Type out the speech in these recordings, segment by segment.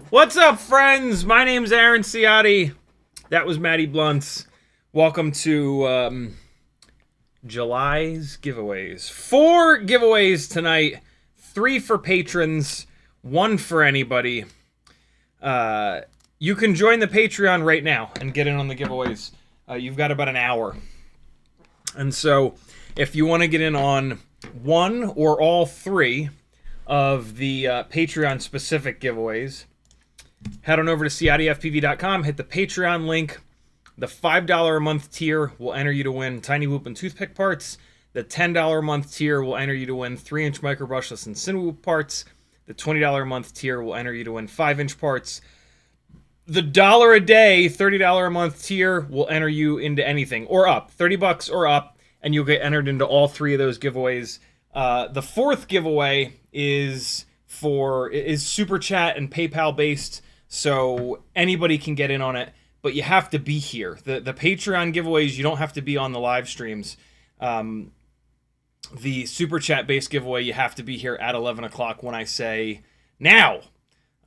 What's up, friends? My name's Aaron Ciotti. That was Maddie Blunts. Welcome to July's giveaways. 4 giveaways tonight. 3 for patrons, 1 for anybody. You can join the Patreon right now and get in on the giveaways. You've got about an hour. And so, if you want to get in on 1 or all 3 of the Patreon-specific giveaways, head on over to CiottiFPV.com, hit the Patreon link. The $5 a month tier will enter you to win Tiny Whoop and Toothpick parts. The $10 a month tier will enter you to win 3-inch micro brushless and cine whoop parts. The $20 a month tier will enter you to win 5-inch parts. The $1 a day, $30 a month tier will enter you into anything, or up, $30 or up, and you'll get entered into all 3 of those giveaways. The 4th giveaway is Super Chat and PayPal based. So anybody can get in on it, but you have to be here. The Patreon giveaways, you don't have to be on the live streams. The Super Chat-based giveaway, you have to be here at 11 o'clock when I say, now!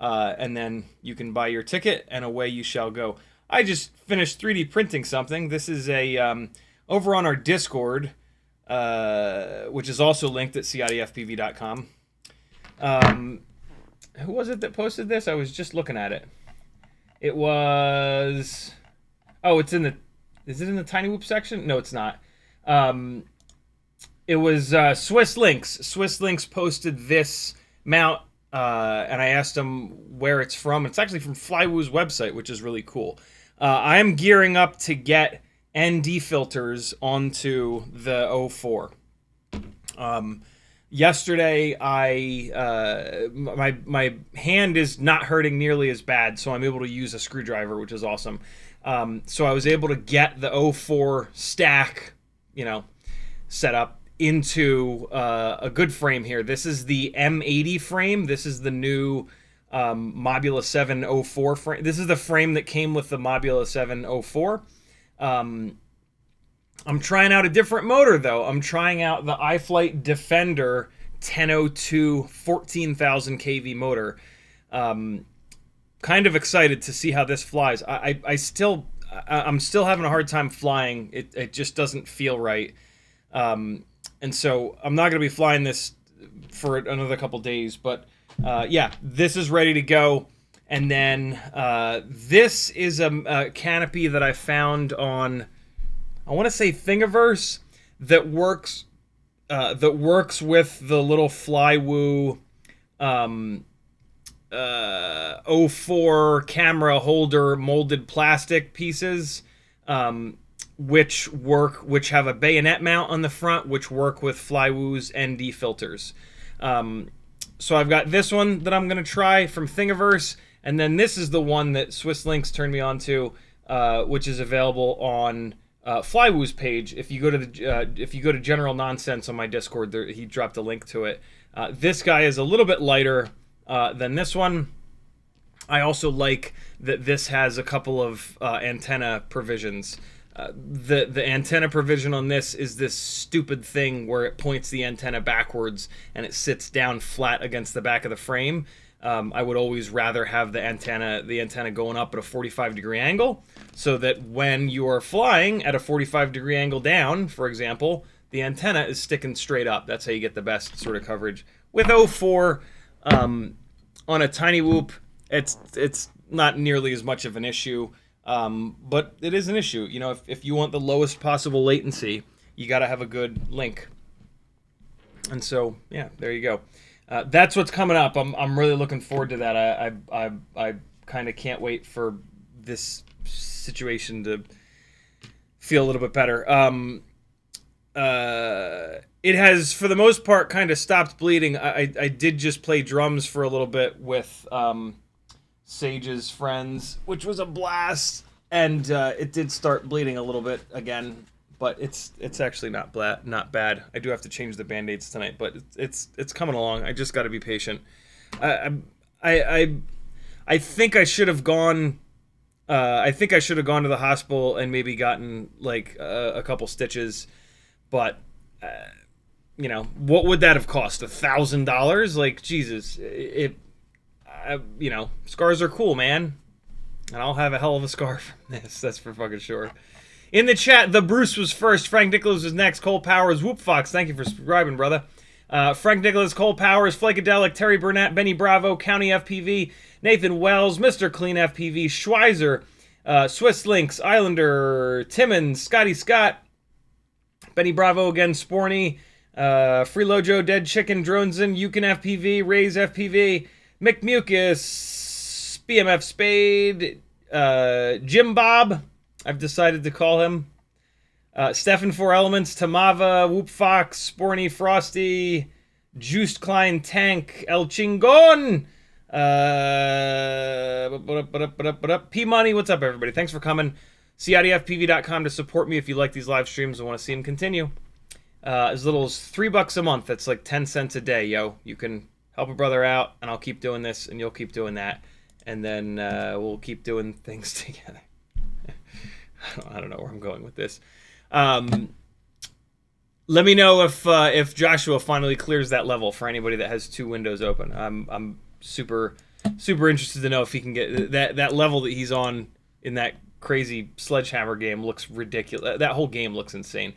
And then you can buy your ticket, and away you shall go. I just finished 3D printing something. This is over on our Discord, which is also linked at CiottiFPV.com. Who was it that posted this? I was just looking at it. It was... Oh, it's in the... Is it in the Tiny Whoop section? No, it's not. It was Swiss Links. Swiss Links posted this mount, and I asked them where it's from. It's actually from Flywoo's website, which is really cool. I am gearing up to get ND filters onto the 04. Yesterday, my hand is not hurting nearly as bad, so I'm able to use a screwdriver, which is awesome. So I was able to get the 04 stack, set up into a good frame here. This is the M80 frame. This is the new Mobula 704 frame. This is the frame that came with the Mobula 704. I'm trying out a different motor, though. I'm trying out the iFlight Defender 1002 14,000 kV motor. Kind of excited to see how this flies. I'm still having a hard time flying. It just doesn't feel right. And so I'm not going to be flying this for another couple days. But yeah, this is ready to go. And then this is a canopy that I found on... I want to say Thingiverse that works with the little Flywoo 04 camera holder molded plastic pieces, which have a bayonet mount on the front, which work with Flywoo's ND filters. So I've got this one that I'm going to try from Thingiverse, and then this is the one that Swiss Links turned me on to, which is available on Flywoo's page. If you go to the if you go to General Nonsense on my Discord, there, he dropped a link to it. This guy is a little bit lighter than this one. I also like that this has a couple of antenna provisions. The antenna provision on this is this stupid thing where it points the antenna backwards and it sits down flat against the back of the frame. I would always rather have the antenna going up at a 45-degree angle, so that when you are flying at a 45-degree angle down, for example, the antenna is sticking straight up. That's how you get the best sort of coverage. With 04 on a tiny whoop, it's not nearly as much of an issue. But it is an issue. You know, if you want the lowest possible latency, you got to have a good link. And so, yeah, there you go. That's what's coming up. I'm really looking forward to that. I kind of can't wait for this situation to feel a little bit better. It has, for the most part, kind of stopped bleeding. I did just play drums for a little bit with Sage's friends, which was a blast, and it did start bleeding a little bit again, but it's actually not bad. I do have to change the band-aids tonight, but it's coming along. I just got to be patient. I think I should have gone. I think I should have gone to the hospital and maybe gotten like a couple stitches, but you know, what would that have cost? $1,000? Like, Jesus, you know, scars are cool, man. And I'll have a hell of a scar from this. That's for fucking sure. In the chat, the Bruce was first. Frank Nicholas was next. Cole Powers, Whoop Fox. Thank you for subscribing, brother. Frank Nicholas, Cole Powers, Flakadelic, Terry Burnett, Benny Bravo, County FPV, Nathan Wells, Mr. Clean FPV, Schweizer, Swiss Lynx, Islander, Timmons, Scotty Scott, Benny Bravo again, Sporny, Freelojo, Dead Chicken, Dronesen, Yukon FPV, Rays FPV, Mick Mucus, BMF Spade, Jim Bob, I've decided to call him, Stefan Four Elements, Tamava, Whoop Fox, Sporny, Frosty, Juiced Klein, Tank, El Chingon, P-Money, what's up, everybody? Thanks for coming. CiottiFPV.com to support me if you like these live streams and want to see them continue. As little as $3 a month, that's like 10 cents a day, yo. You can help a brother out, and I'll keep doing this, and you'll keep doing that, and then we'll keep doing things together. I don't know where I'm going with this. Let me know if Joshua finally clears that level for anybody that has 2 windows open. I'm super interested to know if he can get that level that he's on in that crazy sledgehammer game. Looks ridiculous. That whole game looks insane.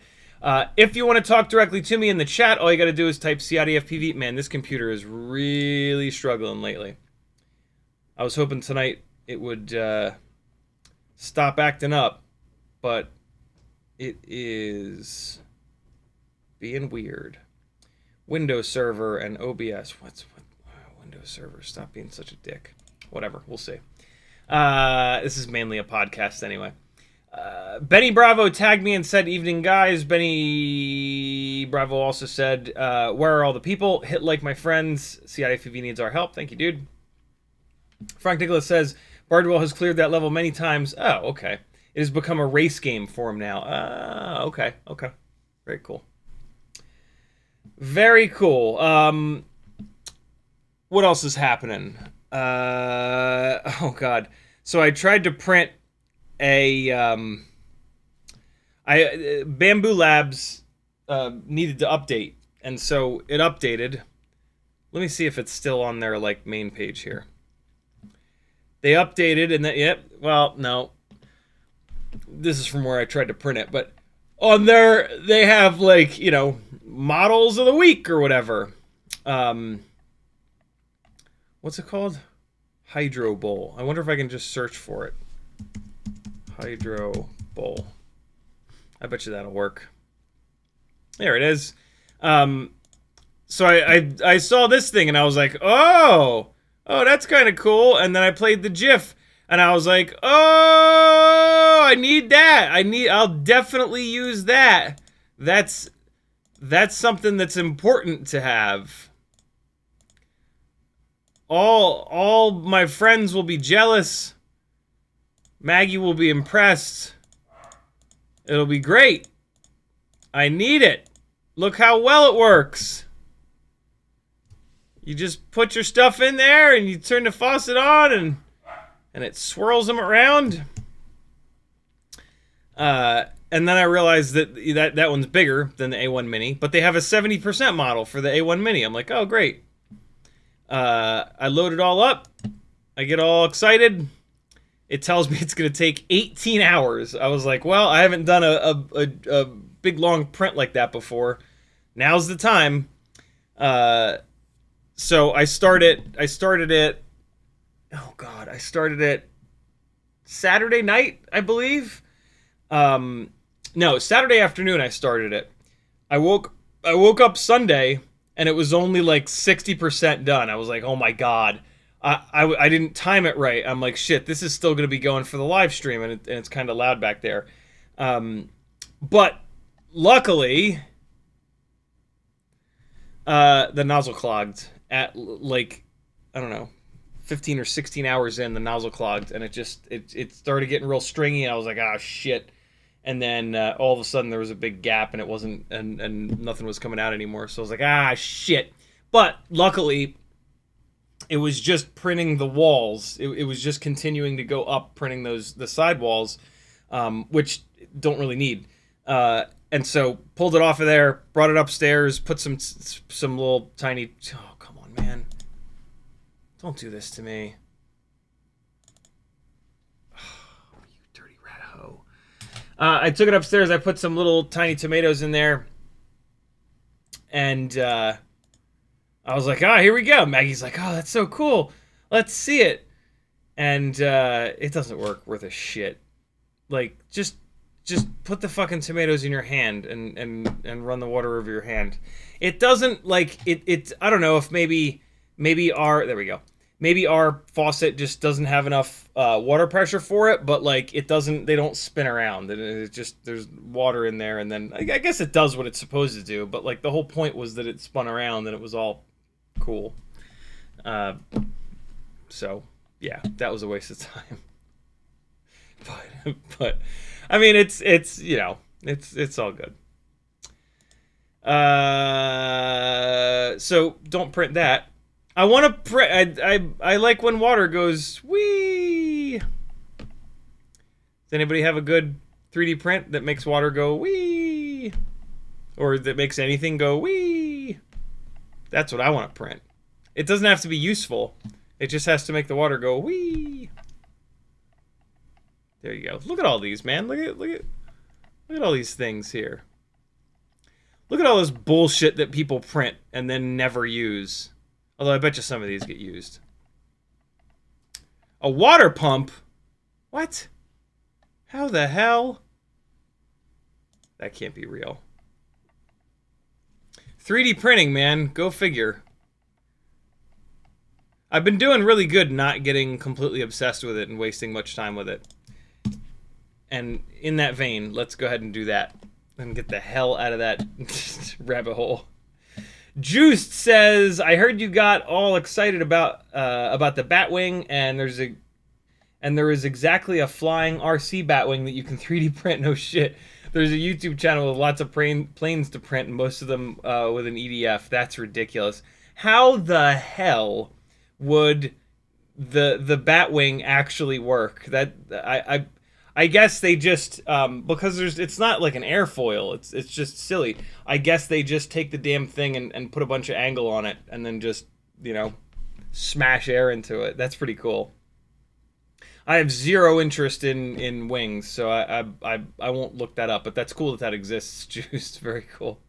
If you want to talk directly to me in the chat, all you got to do is type CiottiFPV. Man, this computer is really struggling lately. I was hoping tonight it would stop acting up, but it is being weird. Windows Server and OBS. What? Windows Server, stop being such a dick. Whatever, we'll see. This is mainly a podcast anyway. Benny Bravo tagged me and said, "Evening, guys." Benny Bravo also said, "Where are all the people? Hit like my friends. CiottiFPV needs our help." Thank you, dude. Frank Nicholas says, "Bardwell has cleared that level many times." Oh, okay. It has become a race game for him now. Okay. Very cool. Very cool. What else is happening? Oh, God. So I tried to print a Bambu Labs needed to update, and so it updated. Let me see if it's still on their like main page here. They updated, and well, no, this is from where I tried to print it, but on there they have like, you know, models of the week or whatever. What's it called? Hydro Bowl. I wonder if I can just search for it. Hydro Bowl. I bet you that'll work. There it is. So I saw this thing and I was like, oh, that's kind of cool. And then I played the GIF and I was like, oh, I need that. I'll definitely use that. That's something that's important to have. All my friends will be jealous. Maggie will be impressed. It'll be great. I need it. Look how well it works. You just put your stuff in there and you turn the faucet on and it swirls them around. And then I realized that one's bigger than the A1 Mini, but they have a 70% model for the A1 Mini. I'm like, oh, great. I load it all up. I get all excited. It tells me it's going to take 18 hours. I was like, well, I haven't done a big, long print like that before. Now's the time. So I started it. Oh, God. I started it Saturday night, I believe. No, Saturday afternoon I started it. I woke up Sunday and it was only like 60% done. I was like, oh my God. I didn't time it right. I'm like, shit, this is still going to be going for the live stream, and it's kind of loud back there. But luckily, the nozzle clogged at like, I don't know, 15 or 16 hours in, the nozzle clogged, and it started getting real stringy, and I was like, ah, shit. And then all of a sudden there was a big gap, and it wasn't, and nothing was coming out anymore. So I was like, ah, shit. But luckily, it was just printing the walls. It was just continuing to go up, printing the side walls, which don't really need. And so pulled it off of there, brought it upstairs, put some little tiny. Oh, come on, man! Don't do this to me. I took it upstairs. I put some little tiny tomatoes in there. And I was like, here we go. Maggie's like, oh, that's so cool. Let's see it. And it doesn't work worth a shit. Like, just put the fucking tomatoes in your hand and run the water over your hand. It doesn't, like, it I don't know if maybe there we go. Maybe our faucet just doesn't have enough water pressure for it, but like they don't spin around. It just, there's water in there, and then I guess it does what it's supposed to do, but like the whole point was that it spun around and it was all cool. So yeah, that was a waste of time. But I mean, it's you know, it's all good. So don't print that. I want to print. I like when water goes wee. Does anybody have a good 3D print that makes water go wee, or that makes anything go wee? That's what I want to print. It doesn't have to be useful. It just has to make the water go wee. There you go. Look at all these, man. Look at all these things here. Look at all this bullshit that people print and then never use. Although I bet you some of these get used. A water pump? What? How the hell? That can't be real. 3D printing, man. Go figure. I've been doing really good not getting completely obsessed with it and wasting much time with it. And in that vein, let's go ahead and do that. And get the hell out of that rabbit hole. Juiced says, I heard you got all excited about the Batwing, and there is exactly a flying RC Batwing that you can 3D print. No shit. There's a YouTube channel with lots of planes to print, and most of them with an EDF. That's ridiculous. How the hell would the Batwing actually work? That I guess they just because it's not like an airfoil. It's just silly. I guess they just take the damn thing and put a bunch of angle on it and then just, you know, smash air into it. That's pretty cool. I have zero interest in wings, so I won't look that up. But that's cool that exists. Juiced, very cool.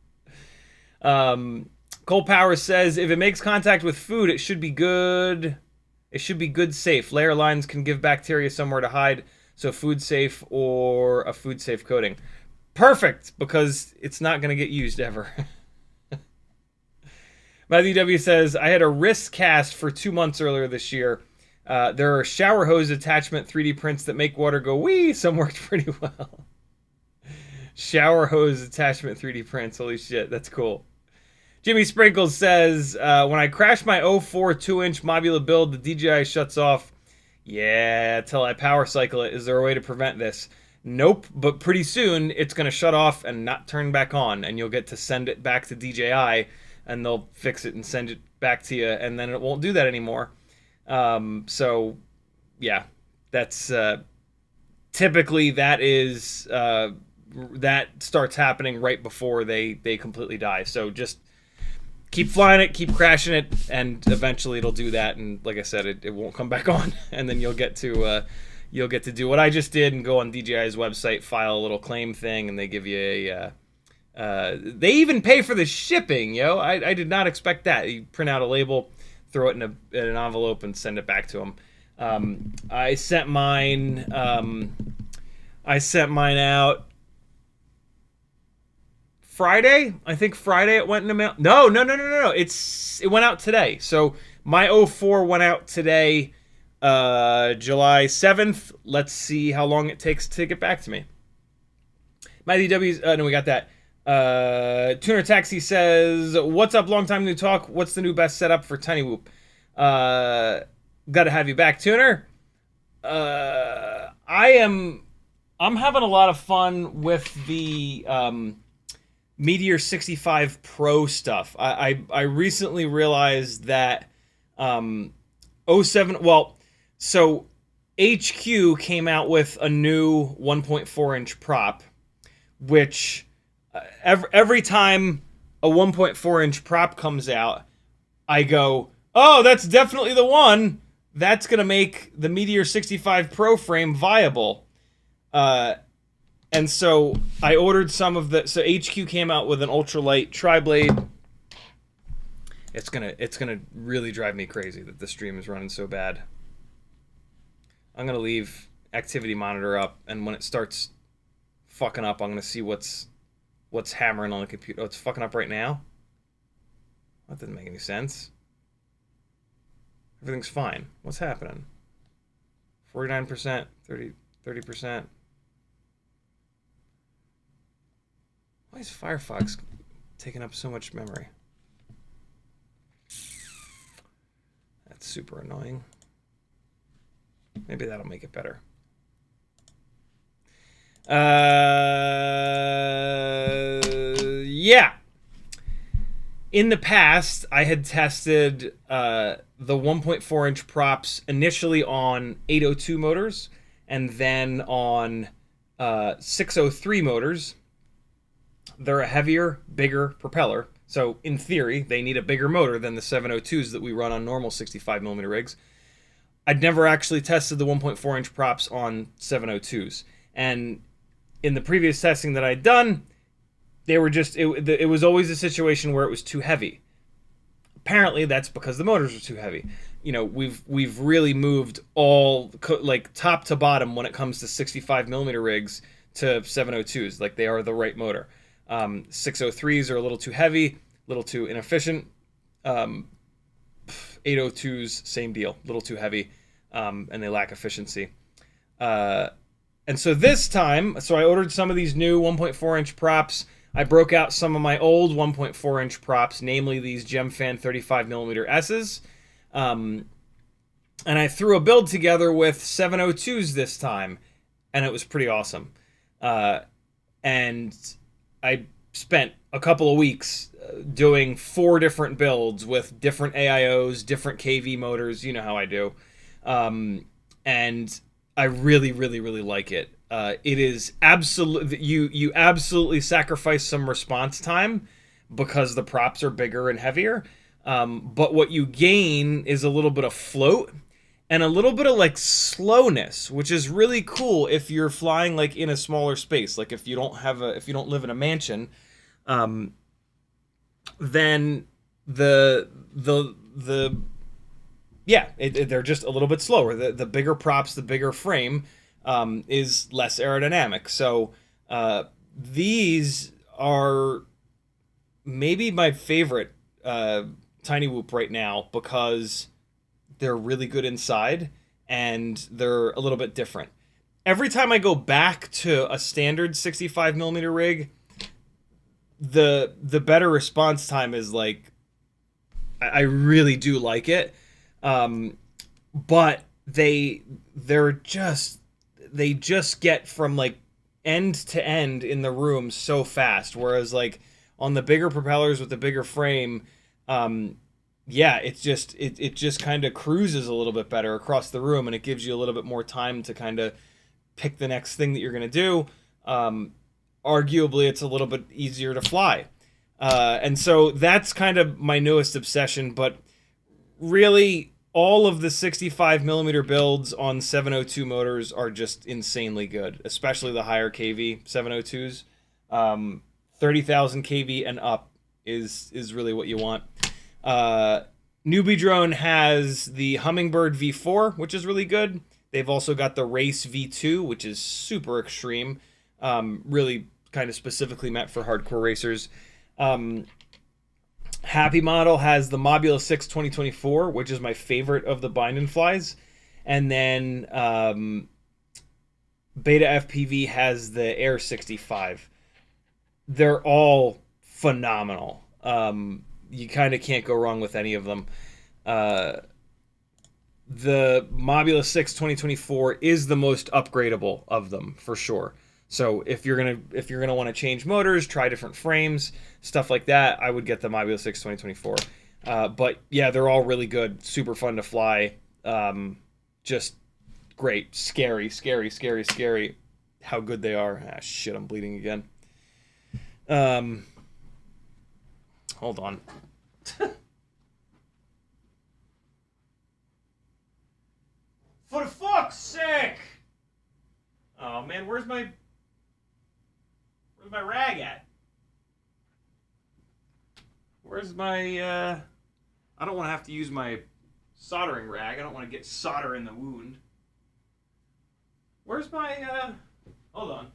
Cole Power says, if it makes contact with food, it should be good. It should be good safe. Layer lines can give bacteria somewhere to hide. So food safe or a food safe coating. Perfect, because it's not going to get used ever. Matthew W. says, I had a wrist cast for 2 months earlier this year. There are shower hose attachment 3D prints that make water go wee. Some worked pretty well. Shower hose attachment 3D prints. Holy shit, that's cool. Jimmy Sprinkles says, when I crash my 04 2-inch Mobula build, the DJI shuts off. Yeah, till I power cycle it. Is there a way to prevent this? Nope, but pretty soon it's going to shut off and not turn back on, and you'll get to send it back to DJI, and they'll fix it and send it back to you, and then it won't do that anymore. So, yeah, that's typically that starts happening right before they completely die. So just keep flying it, keep crashing it, and eventually it'll do that. And like I said, it won't come back on, and then you'll get to do what I just did and go on DJI's website, file a little claim thing, and they give you a. They even pay for the shipping, yo. I did not expect that. You print out a label, throw it in an envelope, and send it back to them. I sent mine. I sent mine out Friday. I think Friday it went in the mail. No. It went out today. So my 04 went out today, July 7th. Let's see how long it takes to get back to me. My DW's. No, we got that. Tuner Taxi says, "What's up? Long time no talk. What's the new best setup for Tiny Whoop? Got to have you back, Tuner. I'm having a lot of fun with the Meteor 65 Pro stuff. I recently realized that 07. Well, so HQ came out with a new 1.4 inch prop, which every time a 1.4 inch prop comes out, I go, oh, that's definitely the one. That's going to make the Meteor 65 Pro frame viable. And so I ordered some of the... So HQ came out with an ultralight tri-blade. It's gonna really drive me crazy that the stream is running so bad. I'm going to leave activity monitor up, and when it starts fucking up, I'm going to see what's hammering on the computer. Oh, it's fucking up right now? That doesn't make any sense. Everything's fine. What's happening? 49%, 30%. Why is Firefox taking up so much memory? That's super annoying. Maybe that'll make it better. Yeah. In the past, I had tested the 1.4 inch props initially on 802 motors and then on 603 motors. They're a heavier, bigger propeller. So in theory, they need a bigger motor than the 702s that we run on normal 65mm rigs. I'd never actually tested the 1.4 inch props on 702s. And in the previous testing that I'd done, they were just, it was always a situation where it was too heavy. Apparently that's because the motors are too heavy. You know, we've really moved all, like, top to bottom when it comes to 65mm rigs to 702s. Like, they are the right motor. 603s are a little too heavy, a little too inefficient. 802s, same deal, a little too heavy, and they lack efficiency. And so this time, I ordered some of these new 1.4 inch props. I broke out some of my old 1.4 inch props, namely these Gemfan 35mm S's. And I threw a build together with 702s this time, and it was pretty awesome. And I spent a couple of weeks doing 4 different builds with different AIOs, different KV motors. You know how I do. And I really, really, really like it. It is absolutely, you absolutely sacrifice some response time because the props are bigger and heavier. But what you gain is a little bit of float and a little bit of like slowness, which is really cool if you're flying like in a smaller space. Like if you don't live in a mansion, then they're just a little bit slower. The bigger props, the bigger frame, is less aerodynamic. So these are maybe my favorite Tiny Whoop right now because they're really good inside and they're a little bit different. Every time I go back to a standard 65mm rig, the better response time is like, I really do like it. But they just get from like end to end in the room so fast. Whereas like on the bigger propellers with the bigger frame, yeah, it just kind of cruises a little bit better across the room, and it gives you a little bit more time to kind of pick the next thing that you're going to do. Arguably, it's a little bit easier to fly. And so that's kind of my newest obsession, but really all of the 65mm builds on 702 motors are just insanely good, especially the higher KV 702s. 30,000 kV and up is really what you want. Newbie Drone has the Hummingbird V4, which is really good. They've also got the Race V2, which is super extreme, really kind of specifically meant for hardcore racers. HappyModel has the Mobula 6 2024, which is my favorite of the bind and flies. And then Beta FPV has the Air 65. They're all phenomenal. You kind of can't go wrong with any of them. The Mobula 6 2024 is the most upgradable of them for sure. So if you're gonna want to change motors, try different frames, stuff like that, I would get the Mobula 6 2024. But yeah, they're all really good, super fun to fly, just great, scary, scary, scary, scary. How good they are! Ah, shit, I'm bleeding again. Hold on. For the fuck's sake! Oh man, where's my rag at? Where's my I don't want to have to use my soldering rag. I don't want to get solder in the wound. Where's my hold on.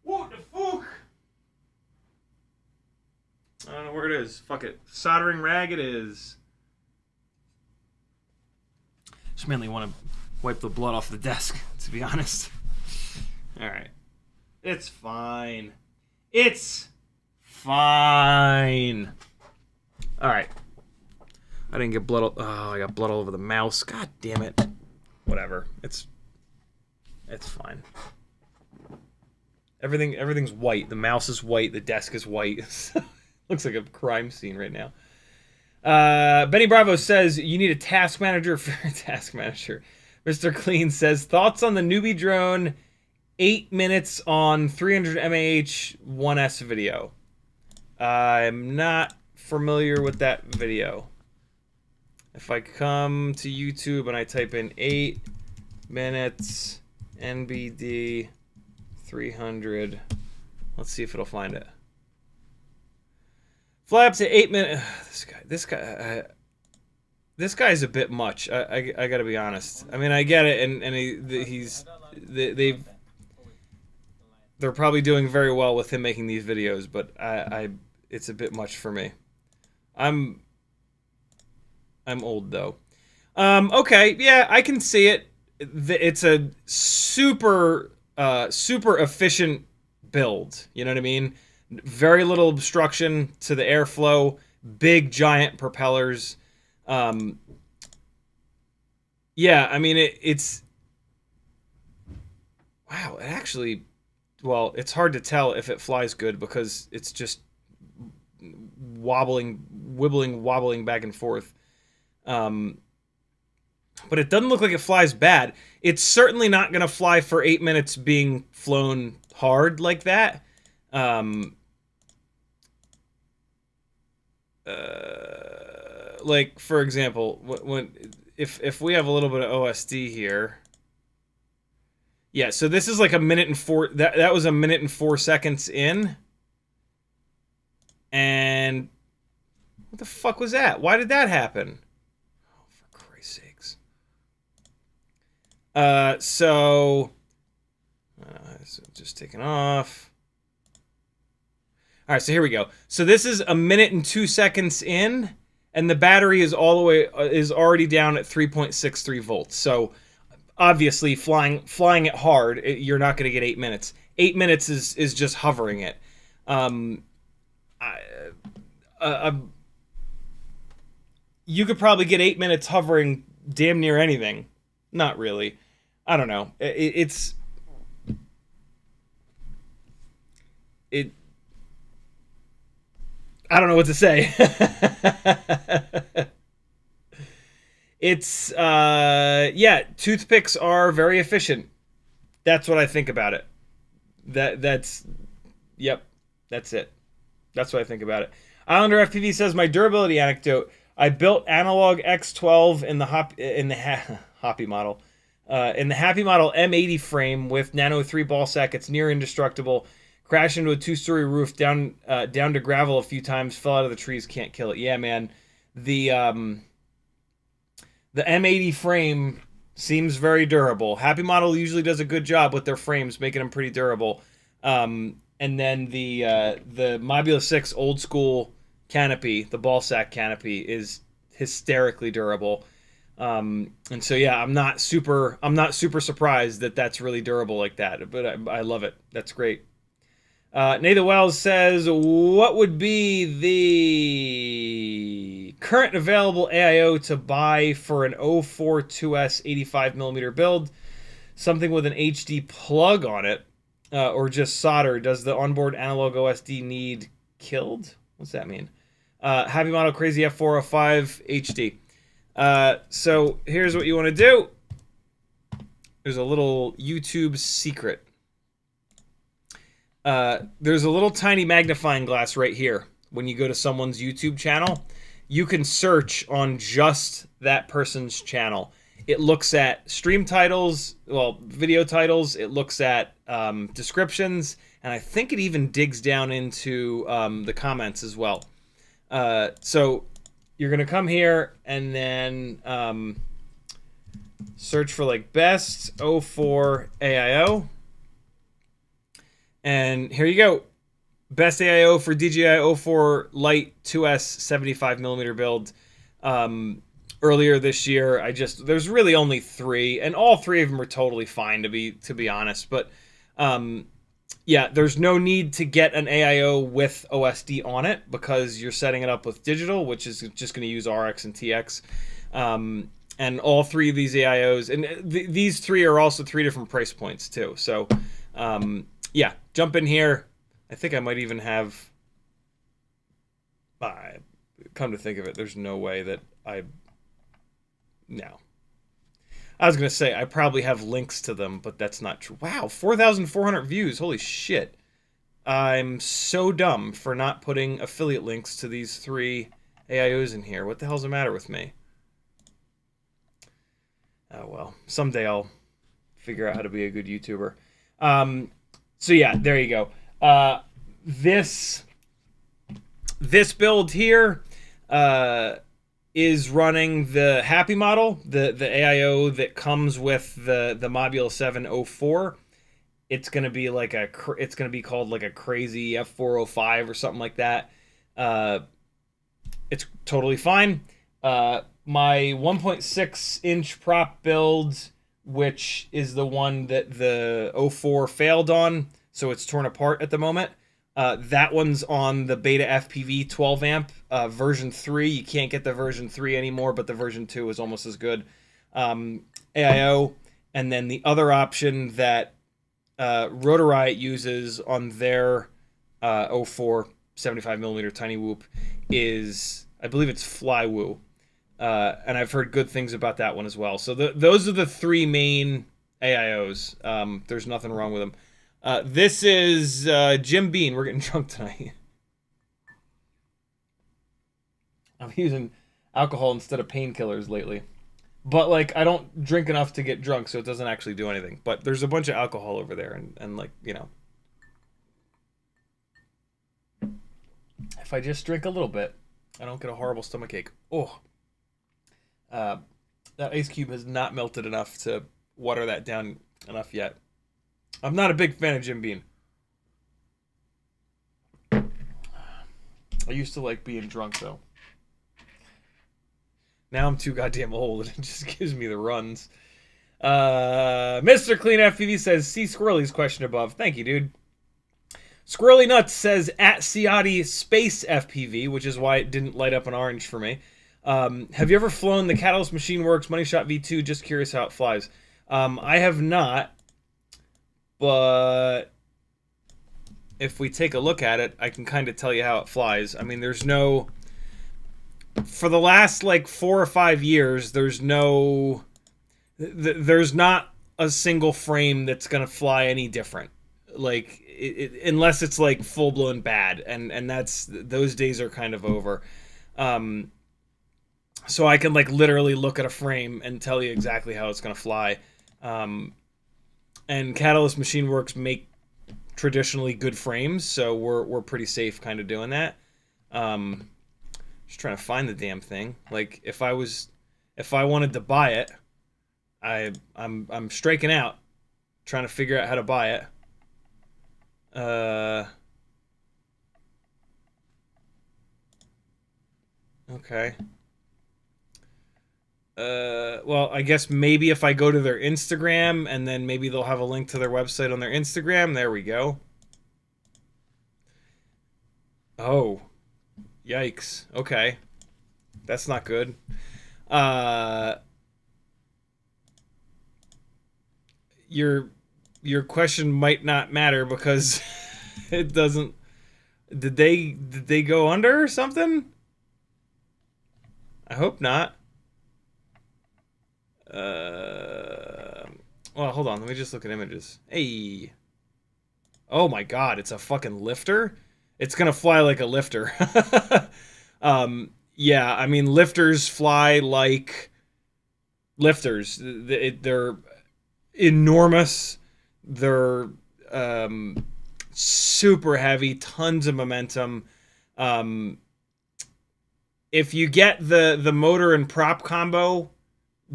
What the fuck? I don't know where it is. Fuck it. Soldering rag it is. Just mainly want to wipe the blood off the desk, to be honest. Alright. It's fine. It's fine. Alright. I didn't get blood. Oh, I got blood all over the mouse. God damn it. Whatever. It's fine. Everything's white. The mouse is white. The desk is white. Looks like a crime scene right now. Benny Bravo says you need a task manager for a task manager. Mr. Clean says thoughts on the Newbie Drone 8 minutes on 300 mAh 1S video. I'm not familiar with that video. If I come to YouTube and I type in 8 minutes NBD 300, let's see if it'll find it. Fly up to 8 minutes. This guy's a bit much. I gotta be honest. I mean, I get it, and they're probably doing very well with him making these videos, but it's a bit much for me. I'm old though. Okay, yeah, I can see it. It's a super efficient build. You know what I mean? Very little obstruction to the airflow. Big giant propellers. Yeah, I mean it's. Wow, it actually. Well, it's hard to tell if it flies good because it's just wobbling back and forth. But it doesn't look like it flies bad. It's certainly not going to fly for 8 minutes being flown hard like that. Like for example, if we have a little bit of OSD here. Yeah, so this is like a minute and four. That was a minute and 4 seconds in. And what the fuck was that? Why did that happen? Oh, for Christ's sakes. So it's just taking off. All right, so here we go. So this is a minute and 2 seconds in, and the battery is already down at 3.63 volts. So obviously, flying it hard, you're not going to get 8 minutes. 8 minutes is just hovering it. You could probably get 8 minutes hovering damn near anything. Not really. I don't know. It's I don't know what to say. It's yeah, toothpicks are very efficient. That's what I think about it. Yep, that's it. That's what I think about it. Islander FPV says my durability anecdote. I built analog X12 in the HappyModel. In the HappyModel M80 frame with Nano 3 ball sack. It's near indestructible. Crashed into a 2-story roof down to gravel a few times. Fell out of the trees. Can't kill it. Yeah, man. The M80 frame seems very durable. HappyModel usually does a good job with their frames, making them pretty durable. And then the Mobula 6 old school canopy, the ball sack canopy, is hysterically durable. And so yeah, I'm not super surprised that that's really durable like that. But I love it. That's great. Nathan Wells says, what would be the current available AIO to buy for an 04 2S 85mm build? Something with an HD plug on it, or just solder. Does the onboard analog OSD need killed? What's that mean? HappyModel Crazy F405 HD. So here's what you want to do. There's a little YouTube secret. There's a little tiny magnifying glass right here. When you go to someone's YouTube channel, you can search on just that person's channel. It looks at stream titles, well, video titles. It looks at descriptions, and I think it even digs down into the comments as well. So you're gonna come here and then search for like best 04 AIO. And here you go. Best AIO for DJI 04 Lite 2S 75mm build. Earlier this year, there's really only 3, and all 3 of them are totally fine to be honest. But yeah, there's no need to get an AIO with OSD on it because you're setting it up with digital, which is just going to use RX and TX. And all 3 of these AIOs, and these 3 are also 3 different price points too. So yeah, jump in here. I think I might even have... come to think of it, there's no way that No. I was going to say, I probably have links to them, but that's not true. Wow, 4,400 views. Holy shit. I'm so dumb for not putting affiliate links to these 3 AIOs in here. What the hell's the matter with me? Oh, well. Someday I'll figure out how to be a good YouTuber. So yeah, there you go. This build here is running the HappyModel, the AIO that comes with the Mobula 7 04. It's gonna be like it's gonna be called like a crazy F405 or something like that. It's totally fine. My 1.6-inch prop build, which is the one that the 04 failed on, so it's torn apart at the moment. That one's on the Beta FPV 12 amp version 3. You can't get the version 3 anymore, but the version 2 is almost as good. AIO, and then the other option that Rotorite uses on their 04 75mm Tiny Whoop is, I believe it's Flywoo. And I've heard good things about that one as well. So those are the 3 main AIOs. There's nothing wrong with them. This is Jim Bean. We're getting drunk tonight. I'm using alcohol instead of painkillers lately. But, like, I don't drink enough to get drunk, so it doesn't actually do anything. But there's a bunch of alcohol over there, and like, you know. If I just drink a little bit, I don't get a horrible stomachache. Oh. That ice cube has not melted enough to water that down enough yet. I'm not a big fan of Jim Beam. I used to like being drunk, though. Now I'm too goddamn old, and it just gives me the runs. Mr. Clean FPV says, see Squirrely's question above. Thank you, dude. Squirrely Nuts says, at Ciotti Space FPV, which is why it didn't light up an orange for me. Have you ever flown the Catalyst Machineworks Money Shot V2? Just curious how it flies. I have not, but if we take a look at it, I can kind of tell you how it flies. I mean, there's no... For the last, like, 4 or 5 years, there's no... There's not a single frame that's going to fly any different. Like, unless it's, like, full-blown bad. And those days are kind of over. So I can, like, literally look at a frame and tell you exactly how it's going to fly. And Catalyst Machineworks make traditionally good frames, so we're pretty safe kind of doing that. Just trying to find the damn thing. Like, if I wanted to buy it, I'm striking out, trying to figure out how to buy it. Okay. Well, I guess maybe if I go to their Instagram, and then maybe they'll have a link to their website on their Instagram. There we go. Oh. Yikes. Okay. That's not good. Your question might not matter because it doesn't... Did they go under or something? I hope not. Well, hold on. Let me just look at images. Hey. Oh my god, it's a fucking lifter? It's gonna fly like a lifter. Yeah, I mean, lifters fly like lifters. They're enormous. They're super heavy, tons of momentum. If you get the motor and prop combo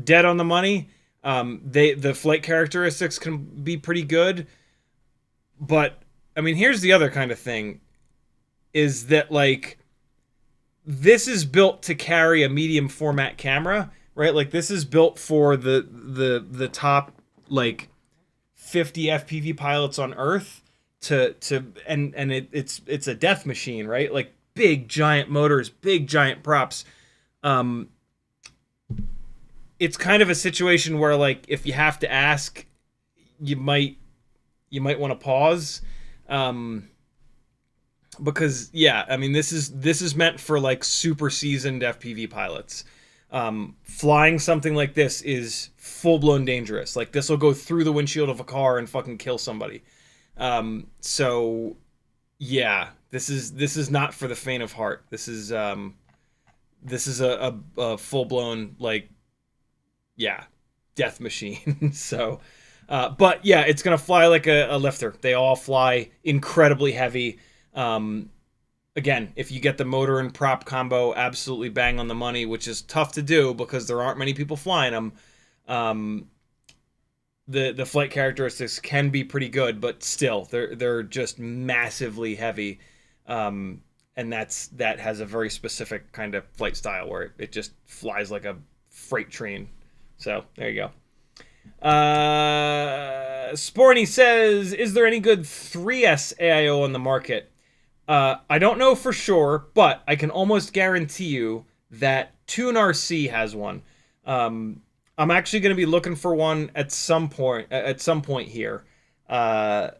dead on the money, the flight characteristics can be pretty good. But I mean, here's the other kind of thing, is that, like, this is built to carry a medium format camera, right? Like, this is built for the top, like, 50 FPV pilots on Earth and it's a death machine, right? Like, big giant motors, big giant props. It's kind of a situation where, like, if you have to ask, you might want to pause. Because, yeah, I mean, this is meant for, like, super seasoned FPV pilots. Flying something like this is full-blown dangerous. Like, this will go through the windshield of a car and fucking kill somebody. So, yeah, this is not for the faint of heart. This is a full-blown, like, yeah, death machine. So, but, yeah, it's going to fly like a lifter. They all fly incredibly heavy. Again, if you get the motor and prop combo absolutely bang on the money, which is tough to do because there aren't many people flying them, the flight characteristics can be pretty good, but still, they're just massively heavy, and that has a very specific kind of flight style where it just flies like a freight train. So there you go. Sporny says, is there any good 3S AIO on the market? I don't know for sure, but I can almost guarantee you that TuneRC has one. I'm actually going to be looking for one at some point here. And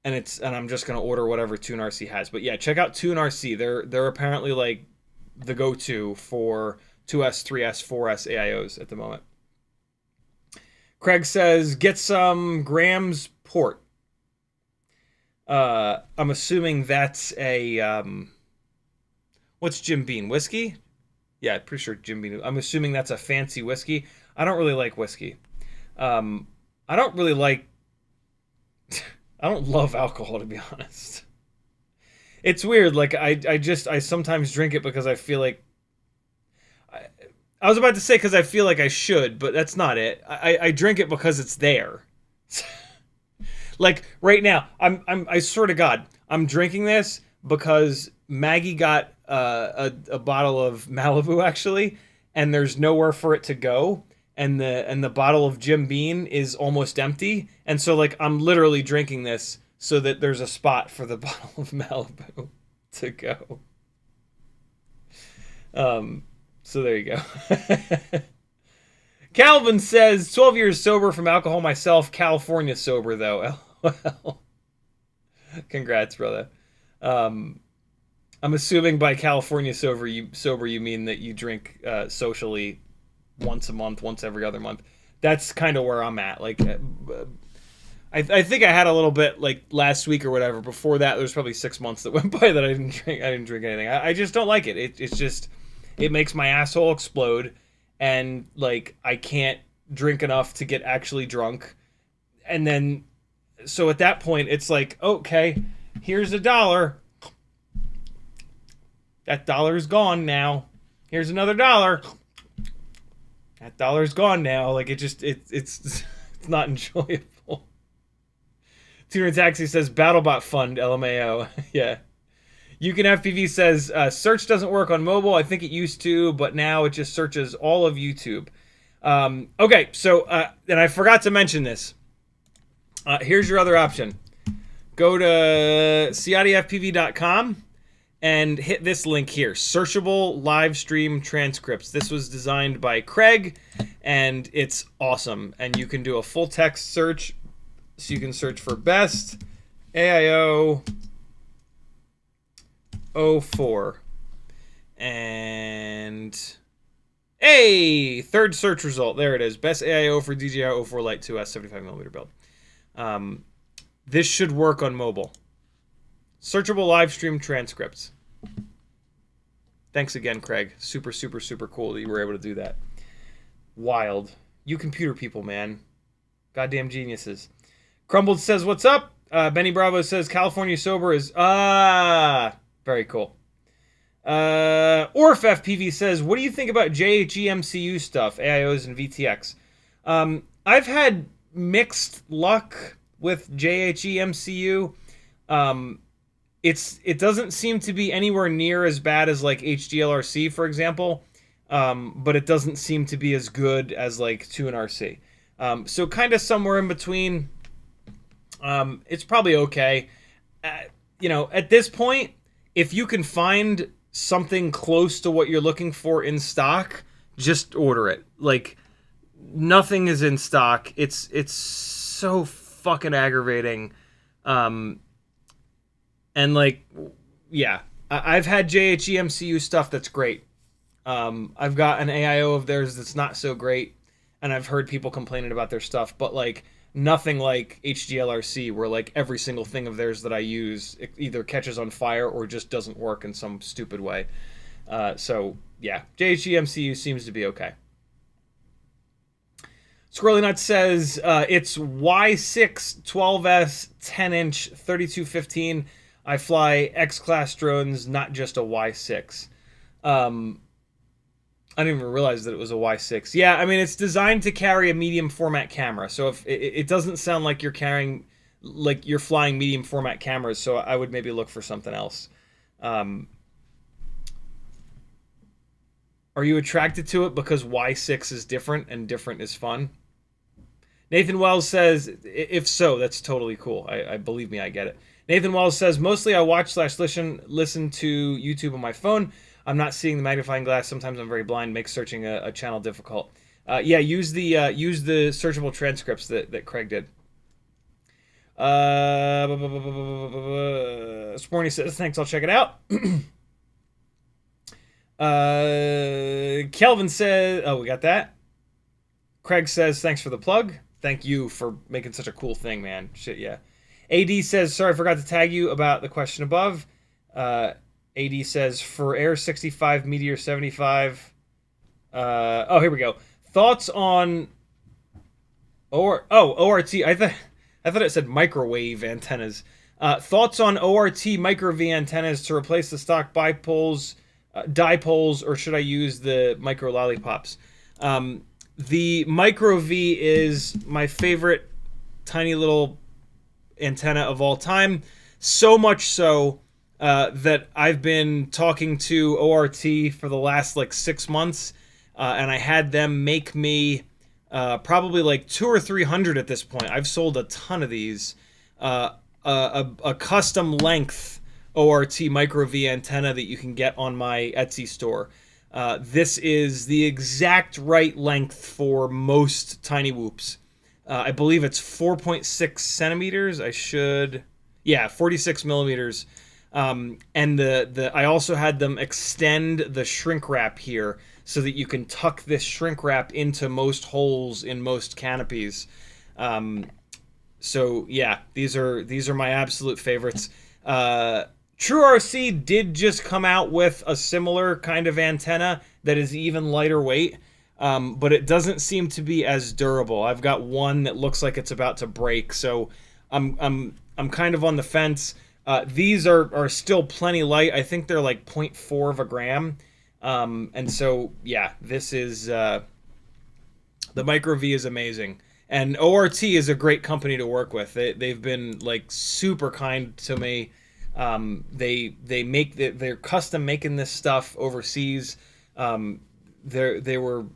I'm just going to order whatever TuneRC has. But yeah, check out TuneRC. They're apparently, like, the go-to for 2S, 3S, 4S AIOs at the moment. Craig says, get some Graham's port. I'm assuming that's a, what's Jim Beam? Whiskey? Yeah, pretty sure Jim Beam. I'm assuming that's a fancy whiskey. I don't really like whiskey. I don't really like, I don't love alcohol, to be honest. It's weird. Like, I sometimes drink it because I feel like, I was about to say because I feel like I should, but that's not it. I drink it because it's there. Like, right now, I swear to God, I'm drinking this because Maggie got a bottle of Malibu, actually, and there's nowhere for it to go, and the bottle of Jim Beam is almost empty, and so, like, I'm literally drinking this so that there's a spot for the bottle of Malibu to go. So there you go. Calvin says, 12 years sober from alcohol myself, California sober, though. LOL. Congrats, brother. I'm assuming by California sober you mean that you drink socially once a month, once every other month. That's kind of where I'm at. Like, I think I had a little bit like last week or whatever. Before that, there's probably 6 months that went by that I didn't drink. I didn't drink anything. I just don't like it. It's just it makes my asshole explode, and like I can't drink enough to get actually drunk, and then so at that point it's like, okay, here's $1. That $1's gone now. Here's another $1. That $1's gone now. Like it's not enjoyable. Tuner Taxi says BattleBot Fund LMAO. Yeah. You Can FPV says search doesn't work on mobile. I think it used to, but now it just searches all of YouTube. Okay, so and I forgot to mention this. Here's your other option. Go to CiottiFPV.com and hit this link here. Searchable live stream transcripts. This was designed by Craig, and it's awesome. And you can do a full text search. So you can search for best AIO 04. And hey, third search result. There it is. Best AIO for DJI 04 Lite 2S 75mm build. This should work on mobile. Searchable live stream transcripts. Thanks again, Craig. Super, super, super cool that you were able to do that. Wild. You computer people, man. Goddamn geniuses. Crumbled says, what's up? Benny Bravo says, California sober is... very cool. Orf FPV says, what do you think about JHEMCU stuff, AIOs and VTX? I've had mixed luck with JHEMCU. It doesn't seem to be anywhere near as bad as like HDLRC, for example, but it doesn't seem to be as good as like TuneRC. So kind of somewhere in between. It's probably okay. You know, at this point, if you can find something close to what you're looking for in stock, just order it. Like, nothing is in stock. It's so fucking aggravating. And like, yeah, I've had JHEMCU stuff that's great. I've got an AIO of theirs that's not so great, and I've heard people complaining about their stuff, but like nothing like HDLRC, where like every single thing of theirs that I use it either catches on fire or just doesn't work in some stupid way. So yeah, JHEMCU seems to be okay. Squirrely Nut says it's Y6 12S 10-inch 3215. I fly X-class drones, not just a Y6. I didn't even realize that it was a Y6. Yeah, I mean, it's designed to carry a medium format camera. So if it doesn't sound like you're carrying, like you're flying medium format cameras, so I would maybe look for something else. Are you attracted to it because Y6 is different and different is fun? Nathan Wells says, if so, that's totally cool. I believe me, I get it. Nathan Wells says, mostly I watch/listen to YouTube on my phone. I'm not seeing the magnifying glass. Sometimes I'm very blind. Makes searching a channel difficult. Yeah, use the searchable transcripts that Craig did. Sporny says, thanks, I'll check it out. Kelvin says, oh, we got that. Craig says, thanks for the plug. Thank you for making such a cool thing, man. Shit, yeah. AD says, sorry, I forgot to tag you about the question above. AD says, for Air 65, Meteor 75. Oh, here we go. Thoughts on ORT. I thought it said microwave antennas. Thoughts on ORT micro V antennas to replace the stock dipoles, or should I use the micro lollipops? The micro V is my favorite tiny little antenna of all time. So much so that I've been talking to ORT for the last like 6 months, and I had them make me probably like 200 or 300 at this point. I've sold a ton of these. A custom length ORT micro V antenna that you can get on my Etsy store. This is the exact right length for most tiny whoops. I believe it's 4.6 centimeters. Yeah, 46 millimeters. And I also had them extend the shrink wrap here so that you can tuck this shrink wrap into most holes in most canopies. So yeah, these are my absolute favorites. True RC did just come out with a similar kind of antenna that is even lighter weight, but it doesn't seem to be as durable. I've got one that looks like it's about to break, so I'm kind of on the fence. These are still plenty light. I think they're like 0.4 of a gram. And so, yeah, this is, the Micro V is amazing. And ORT is a great company to work with. They've been like super kind to me. They're custom making this stuff overseas. They were,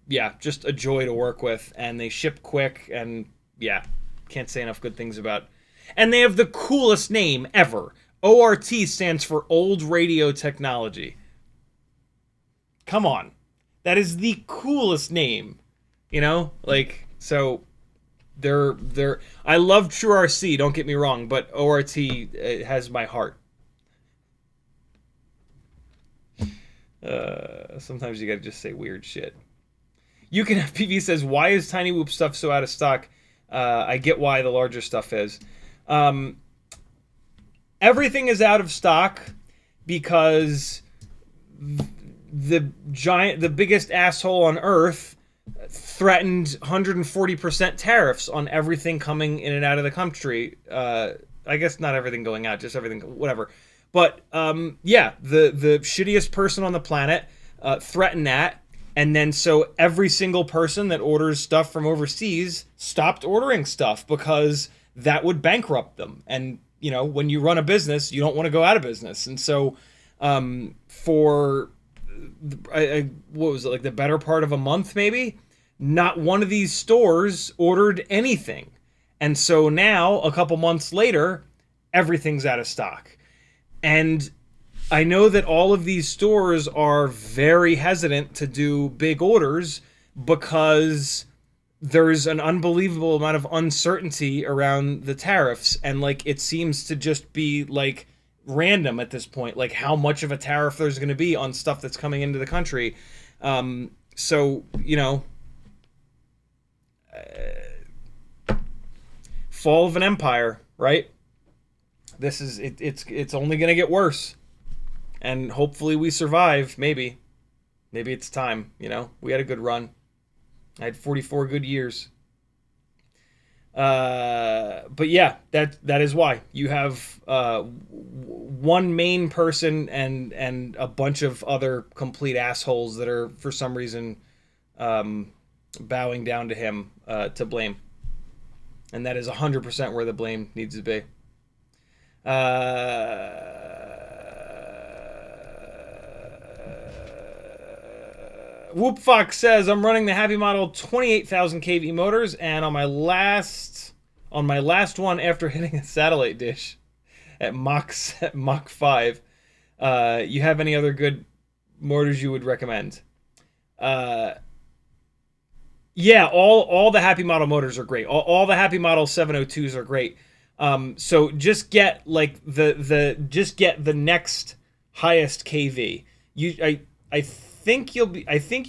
yeah, just a joy to work with, and they ship quick, and yeah, can't say enough good things about. And they have the coolest name ever. ORT stands for Old Radio Technology. Come on. That is the coolest name. You know? Like, so they're I love True RC, don't get me wrong, but ORT has my heart. Sometimes you gotta just say weird shit. You Can FPV says, why is Tiny Whoop stuff so out of stock? I get why the larger stuff is. Everything is out of stock because the biggest asshole on earth threatened 140% tariffs on everything coming in and out of the country. I guess not everything going out, just everything, whatever. But yeah, the shittiest person on the planet threatened that. And then so every single person that orders stuff from overseas stopped ordering stuff because that would bankrupt them. And, you know, when you run a business, you don't want to go out of business. And so for, what was it, like the better part of a month maybe, not one of these stores ordered anything. And so now, a couple months later, everything's out of stock. And I know that all of these stores are very hesitant to do big orders because there's an unbelievable amount of uncertainty around the tariffs, and like it seems to just be like random at this point, like how much of a tariff there's going to be on stuff that's coming into the country. So, you know, fall of an empire, right? This is it's only going to get worse. And hopefully we survive, maybe. Maybe it's time, you know? We had a good run. I had 44 good years. But yeah, that is why. You have one main person and a bunch of other complete assholes that are, for some reason, bowing down to him to blame. And that is 100% where the blame needs to be. Whoop Fox says, I'm running the HappyModel 28,000 kV motors, and on my last one after hitting a satellite dish at Mach 5, you have any other good motors you would recommend? Yeah, all the HappyModel motors are great. All the HappyModel 702s are great. So just get like the next highest kV. I think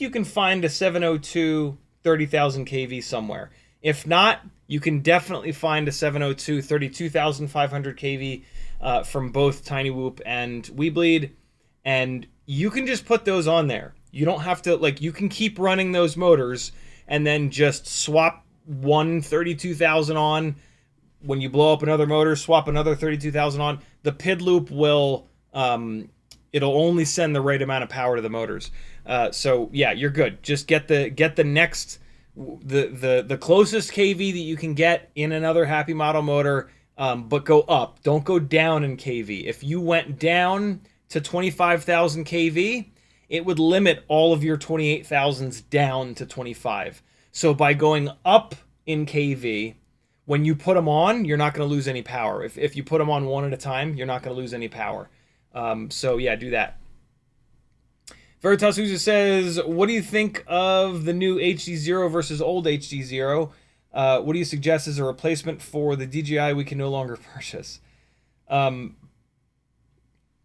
you can find a 702 30,000 kV somewhere. If not, you can definitely find a 702 32,500 kV from both Tiny Whoop and Weebleed, and you can just put those on there. You don't have to, like, you can keep running those motors and then just swap one 32,000 on. When you blow up another motor, swap another 32,000 on. The PID loop will it'll only send the right amount of power to the motors. So yeah, you're good. Just get the next the closest kV that you can get in another HappyModel motor, but go up. Don't go down in kV. If you went down to 25,000 kV, it would limit all of your 28,000s down to 25. So by going up in kV, when you put them on, you're not going to lose any power. If you put them on one at a time, you're not going to lose any power. So yeah, do that. Veritas User says, what do you think of the new HDZero versus old HDZero? What do you suggest as a replacement for the DJI we can no longer purchase? I'm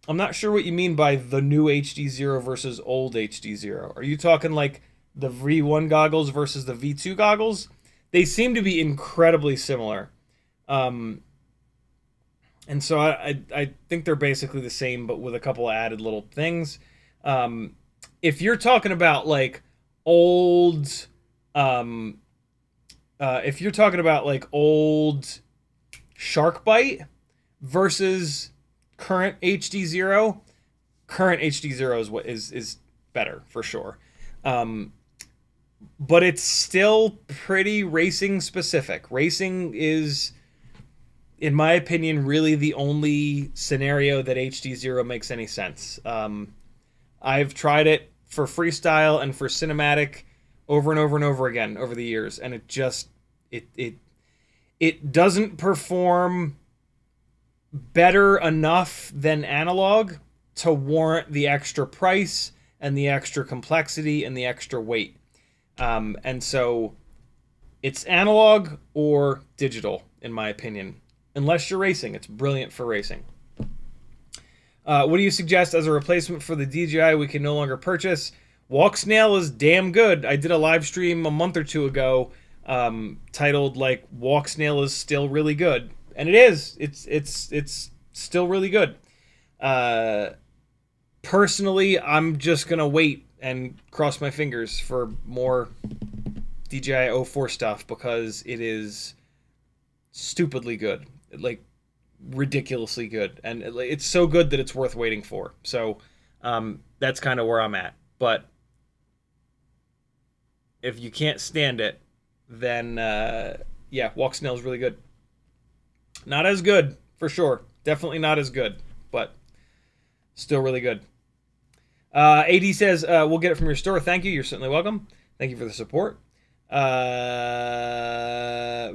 not sure what you mean by the new HDZero versus old HDZero. Are you talking like the V1 goggles versus the V2 goggles? They seem to be incredibly similar. And so I think they're basically the same, but with a couple of added little things. If you're talking about like old, if you're talking about like old Shark Bite versus current HDZero, current HDZero is what is better for sure. But it's still pretty racing specific. Racing is, in my opinion, really the only scenario that HDZero makes any sense. I've tried it for freestyle and for cinematic over and over and over again over the years, and it just it doesn't perform better enough than analog to warrant the extra price and the extra complexity and the extra weight. And so it's analog or digital, in my opinion. Unless you're racing, it's brilliant for racing. What do you suggest as a replacement for the DJI we can no longer purchase? Walk Snail is damn good. I did a live stream a month or two ago titled like Walk Snail is still really good. And it is. It's still really good. Personally, I'm just going to wait and cross my fingers for more DJI 04 stuff because it is stupidly good. Like, ridiculously good. And it's so good that it's worth waiting for. So, that's kind of where I'm at. But if you can't stand it, then, yeah, Walk Snail is really good. Not as good, for sure. Definitely not as good, but still really good. AD says, we'll get it from your store. Thank you. You're certainly welcome. Thank you for the support.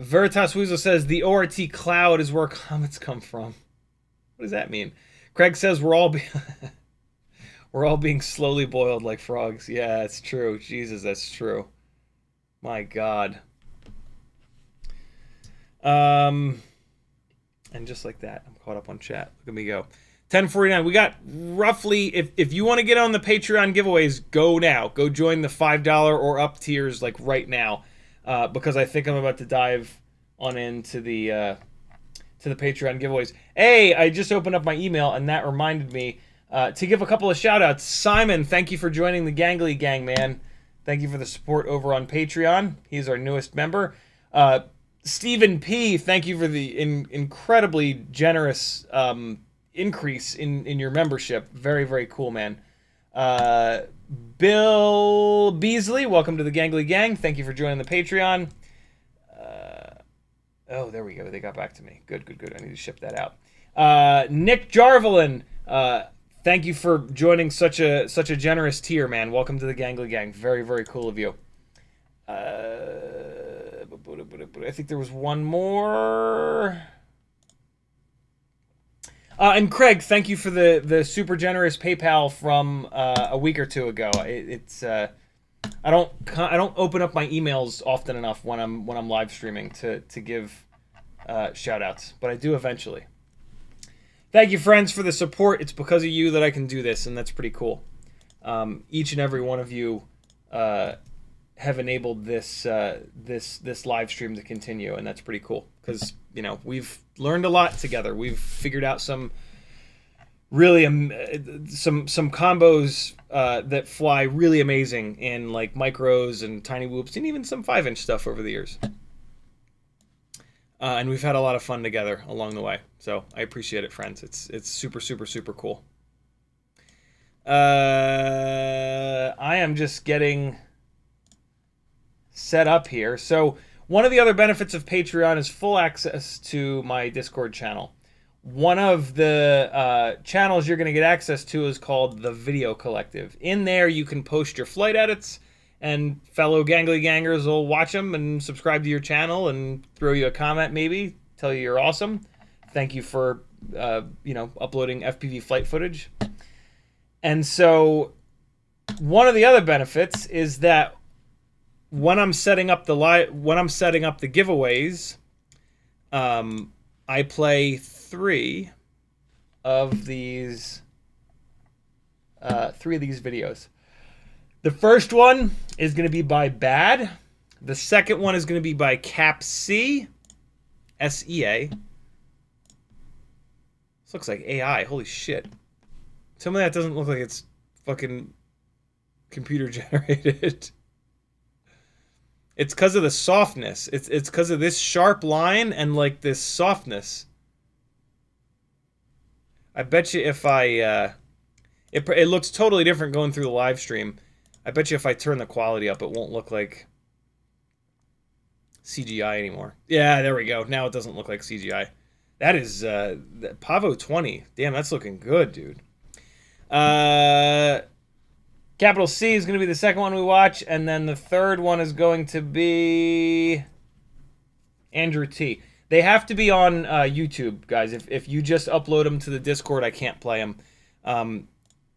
Veritas Weasel says, the ORT cloud is where comets come from. What does that mean? Craig says, we're all being slowly boiled like frogs. Yeah, it's true. Jesus, that's true. My God. And just like that, I'm caught up on chat. Look at me go. 10:49. We got roughly, if you want to get on the Patreon giveaways, go now. Go join the $5 or up tiers like right now, because I think I'm about to dive on into the Patreon giveaways. Hey, I just opened up my email and that reminded me to give a couple of shout outs. Simon, thank you for joining the Gangly Gang, man. Thank you for the support over on Patreon. He's our newest member. Stephen P, thank you for the incredibly generous increase in your membership. Very, very cool, man. Bill Beasley, welcome to the Gangly Gang. Thank you for joining the Patreon. Oh, there we go. They got back to me. Good, good, good. I need to ship that out. Nick Jarvelin, thank you for joining such a generous tier, man. Welcome to the Gangly Gang. Very, very cool of you. I think there was one more. And Craig, thank you for the super generous PayPal from a week or two ago. I don't open up my emails often enough when I'm live streaming to give shout outs, but I do eventually. Thank you, friends, for the support. It's because of you that I can do this, and that's pretty cool. Each and every one of you have enabled this live stream to continue, and that's pretty cool because we've learned a lot together. We've figured out some really some combos that fly really amazing in like micros and tiny whoops and even some 5-inch stuff over the years. And we've had a lot of fun together along the way. So I appreciate it, friends. It's super, super, super cool. I am just getting set up here. So one of the other benefits of Patreon is full access to my Discord channel. One of the channels you're going to get access to is called the Video Collective. In there, you can post your flight edits, and fellow Gangly Gangers will watch them and subscribe to your channel and throw you a comment, maybe tell you you're awesome. Thank you for uploading FPV flight footage. And so one of the other benefits is that when I'm setting up the giveaways, I play 3. of these videos. The first one is going to be by Bad. The second one is going to be by Capsea, SEA. This looks like AI. Holy shit. Tell me that doesn't look like it's fucking computer generated. It's because of the softness. It's because of this sharp line and like this softness. I bet you if I it looks totally different going through the live stream. I bet you if I turn the quality up, it won't look like CGI anymore. Yeah, there we go. Now it doesn't look like CGI. That is Pavo 20. Damn, that's looking good, dude. Capital C is going to be the second one we watch, and then the third one is going to be Andrew T. They have to be on YouTube, guys. If you just upload them to the Discord, I can't play them.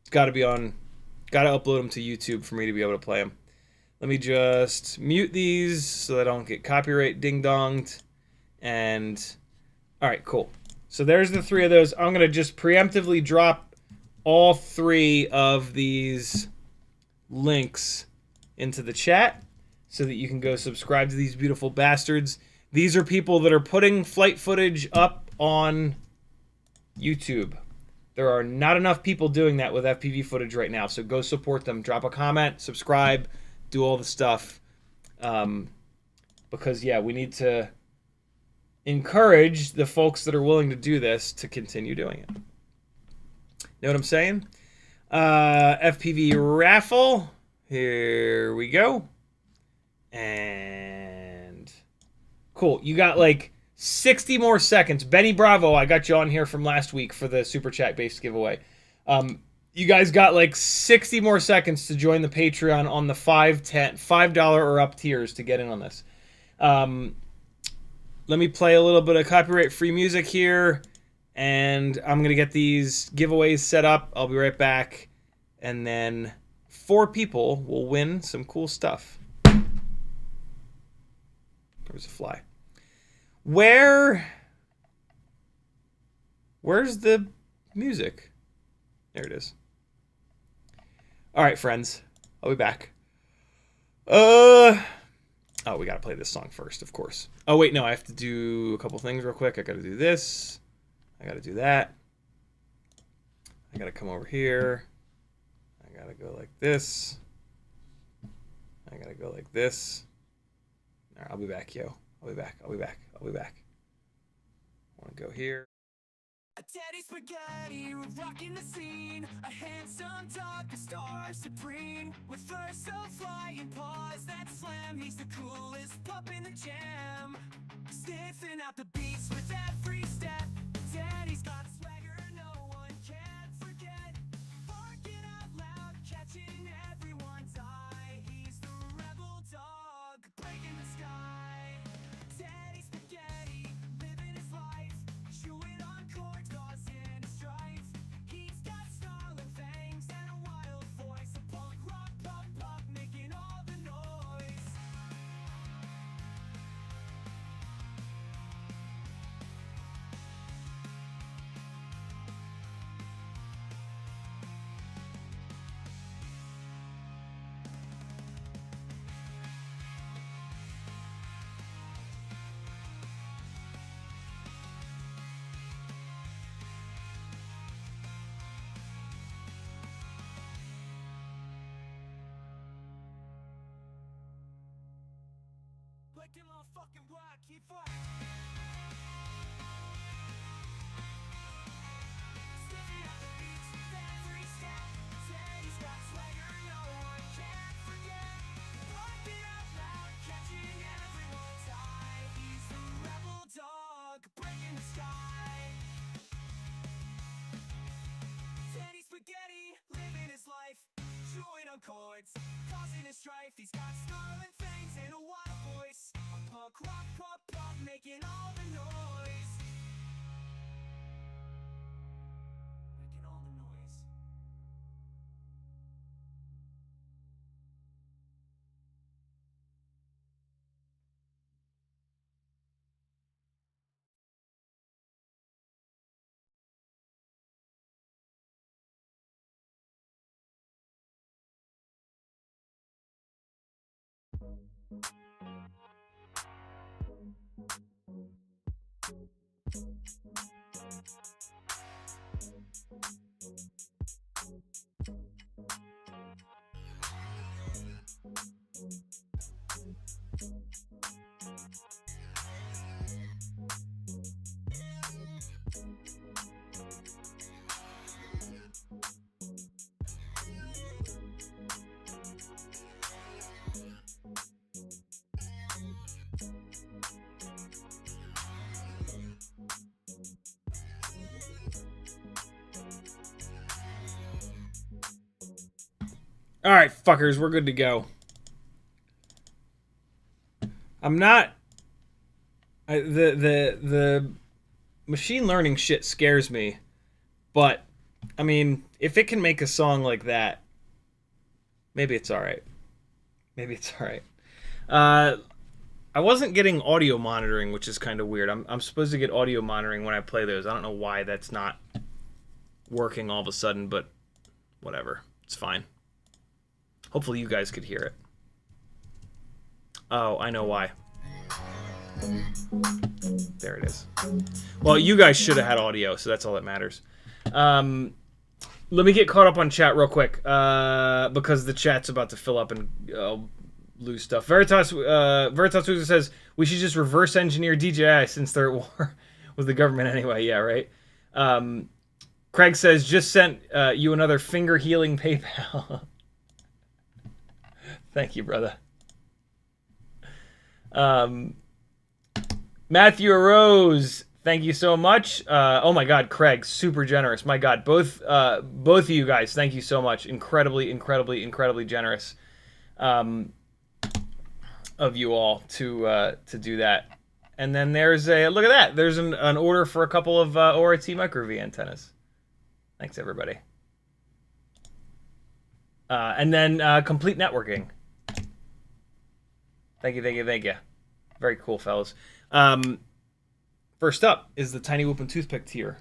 Got to upload them to YouTube for me to be able to play them. Let me just mute these so that I don't get copyright ding-donged. And, all right, cool. So there's the three of those. I'm going to just preemptively drop all three of these links into the chat so that you can go subscribe to these beautiful bastards. These are people that are putting flight footage up on YouTube. There are not enough people doing that with FPV footage right now, so go support them. Drop a comment, subscribe, do all the stuff. Because, yeah, we need to encourage the folks that are willing to do this to continue doing it. Know what I'm saying? FPV raffle. Here we go. And cool. You got like 60 more seconds. Benny Bravo, I got you on here from last week for the Super Chat based giveaway. You guys got like 60 more seconds to join the Patreon on the $5 or up tiers to get in on this. Let me play a little bit of copyright-free music here, and I'm going to get these giveaways set up. I'll be right back, and then 4 people will win some cool stuff. There's a fly. Where's the music? There it is. All right, friends. I'll be back. Oh, we gotta play this song first, of course. Oh, wait, no, I have to do a couple things real quick. I gotta do this. I gotta do that. I gotta come over here. I gotta go like this. I gotta go like this. All right, I'll be back, yo. I'll be back. I'll be back. I'll be back. I wanna go here. A daddy spaghetti, rocking the scene. A handsome dog, the stars supreme. With versatile flying paws that slam. He's the coolest pup in the jam. Sniffing out the beats with every step. Daddy's got swagger no one can forget. Barking out loud, catching everyone's eye. He's the rebel dog, breaking the sky. Daddy spaghetti, living his life. Chewing on cords, causing strife. He's got snarling fangs and a wild voice. A punk rock pop pop, making all the noise. Like them all fucking rock, keep up. Sniffing out the beats with every step. Daddy's got swagger no one can forget. Barking out loud, catching everyone's eye. He's the rebel dog, breaking the sky. Daddy spaghetti, living his life. Chewing on cords, causing a strife. He's got snarling fangs and a wild voice. A punk rock pop pop, making all the noise. All right, fuckers, we're good to go. I'm not. The machine learning shit scares me, but I mean, if it can make a song like that, maybe it's all right. Maybe it's all right. I wasn't getting audio monitoring, which is kind of weird. I'm supposed to get audio monitoring when I play those. I don't know why that's not working all of a sudden, but whatever. It's fine. Hopefully you guys could hear it. Oh, I know why. There it is. Well, you guys should have had audio, so that's all that matters. Let me get caught up on chat real quick, because the chat's about to fill up and I'll lose stuff. Veritas Wizard says, we should just reverse engineer DJI since they're at war with the government anyway. Yeah, right? Craig says, just sent you another finger healing PayPal. Thank you, brother. Matthew Rose, thank you so much. Oh my God, Craig, super generous. My God, both of you guys, thank you so much. Incredibly generous of you all to do that. And then there's a look at that. There's an order for a couple of ORT micro-V antennas. Thanks, everybody. And then complete networking. Thank you. Very cool, fellas. First up is the Tiny Whoop and Toothpick tier.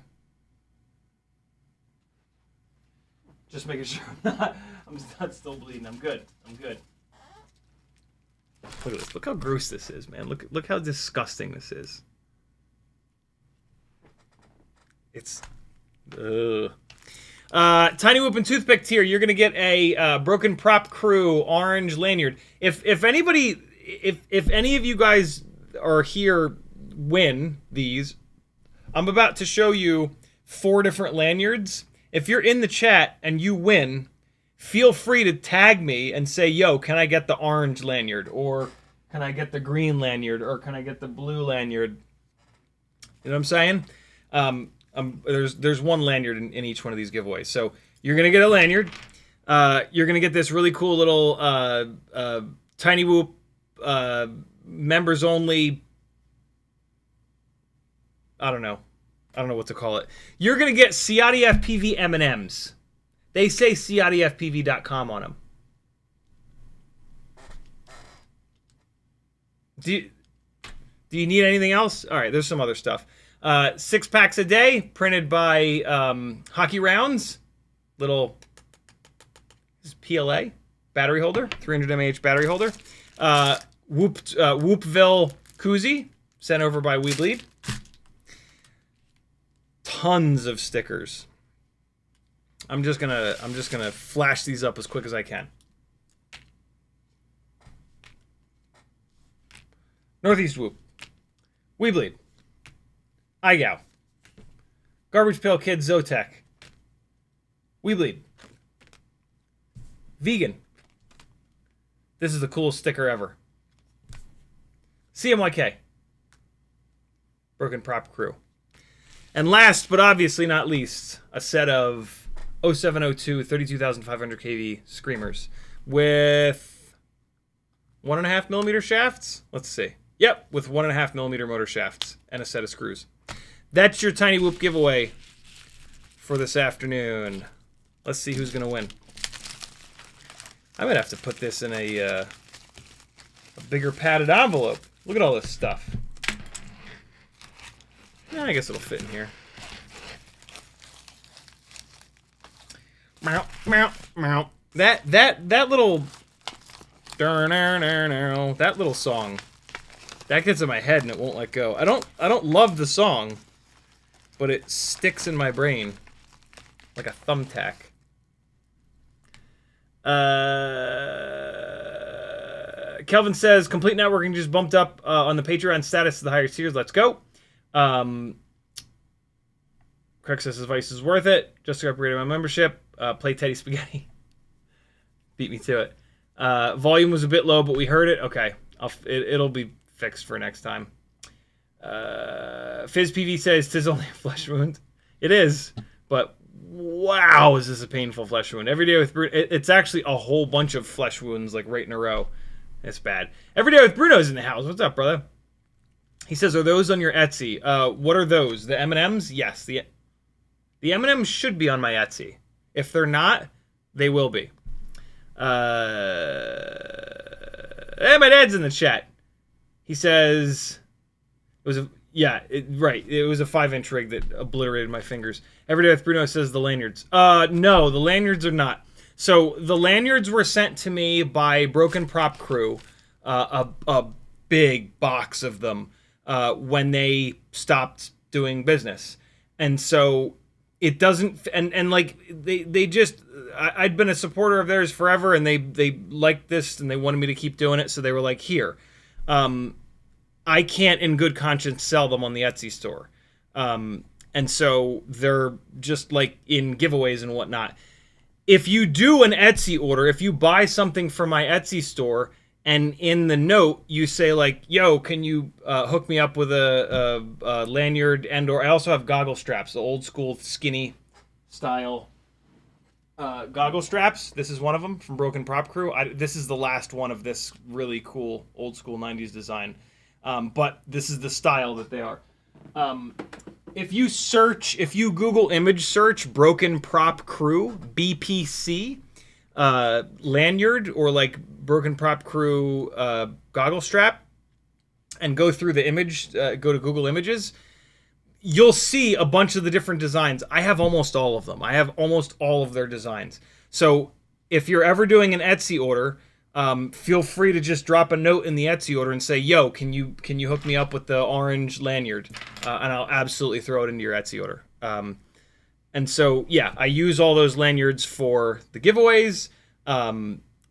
Just making sure I'm not still bleeding. I'm good. Look at this. Look how gross this is, man. Look how disgusting this is. It's... Ugh. Tiny Whoop and Toothpick tier, you're gonna get a Broken Prop Crew orange lanyard. If any of you guys are here win these, I'm about to show you 4 different lanyards. If you're in the chat and you win, feel free to tag me and say, yo, can I get the orange lanyard, or can I get the green lanyard, or can I get the blue lanyard? You know what I'm saying? There's one lanyard in each one of these giveaways. So you're going to get a lanyard. You're going to get this really cool little Tiny Whoop members only. I don't know what to call it. You're going to get CiottiFPV M&Ms. They say CiottiFPV.com on them. Do you need anything else? All right, there's some other stuff. 6 packs a day, printed by Hockey Rounds. Little, this is PLA battery holder, 300 mAh battery holder. Whoopville koozie, sent over by We Bleed. Tons of stickers. I'm just gonna flash these up as quick as I can. Northeast Whoop, We Bleed, iGow, Garbage Pail Kid Zotek, We Bleed, Vegan. This is the coolest sticker ever. CMYK, Broken Prop Crew. And last, but obviously not least, a set of 0702 32,500 kV screamers with 1.5mm shafts. Let's see. Yep, with 1.5mm motor shafts and a set of screws. That's your Tiny Whoop giveaway for this afternoon. Let's see who's going to win. I might have to put this in a bigger padded envelope. Look at all this stuff. Yeah, I guess it'll fit in here. Meow, meow, meow. That little That little song. That gets in my head and it won't let go. I don't love the song, but it sticks in my brain like a thumbtack. Kelvin says, complete networking just bumped up on the Patreon status to the higher tiers. Let's go. Craig says his advice is worth it. Just upgraded my membership. Play Teddy Spaghetti. Beat me to it. Volume was a bit low, but we heard it. Okay. It'll be fixed for next time. FizzPV says, "'Tis only a flesh wound." It is, but wow, is this a painful flesh wound. Every day with Bruno, it's actually a whole bunch of flesh wounds, like right in a row. It's bad. Every day with Bruno's in the house. What's up, brother? He says, "Are those on your Etsy?" What are those? The M&Ms? Yes, the M&Ms should be on my Etsy. If they're not, they will be. Hey, my dad's in the chat. He says, it was a, yeah, right. It was a 5-inch rig that obliterated my fingers. Every day with Bruno says the lanyards. No, the lanyards are not. So the lanyards were sent to me by Broken Prop Crew, a big box of them, when they stopped doing business. And so it doesn't, and like they just, I'd been a supporter of theirs forever, and they liked this and they wanted me to keep doing it. So they were like, here, I can't in good conscience sell them on the Etsy store. And so they're just like in giveaways and whatnot. If you do an Etsy order, if you buy something from my Etsy store, and in the note you say like, "Yo, can you hook me up with a lanyard and/or I also have goggle straps, the old school skinny style goggle straps." This is one of them from Broken Prop Crew. This is the last one of this really cool old school 90s design, but this is the style that they are. If you Google image search Broken Prop Crew, BPC, lanyard, or like Broken Prop Crew goggle strap, and go through the image, go to Google Images, you'll see a bunch of the different designs. I have almost all of them. I have almost all of their designs. So if you're ever doing an Etsy order, feel free to just drop a note in the Etsy order and say, "Yo, can you hook me up with the orange lanyard?" And I'll absolutely throw it into your Etsy order. And so, yeah, I use all those lanyards for the giveaways.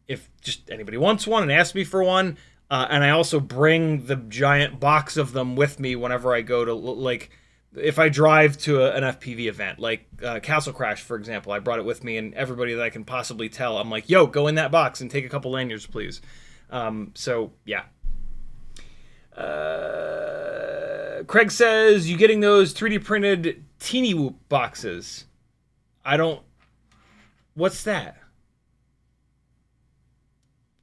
If just anybody wants one and asks me for one, and I also bring the giant box of them with me whenever I go to, like, if I drive to an FPV event, like Castle Crash, for example, I brought it with me, and everybody that I can possibly tell, I'm like, "Yo, go in that box and take a couple lanyards, please." So, yeah. Craig says, "You getting those 3D printed Teeny Whoop boxes?" I don't... What's that?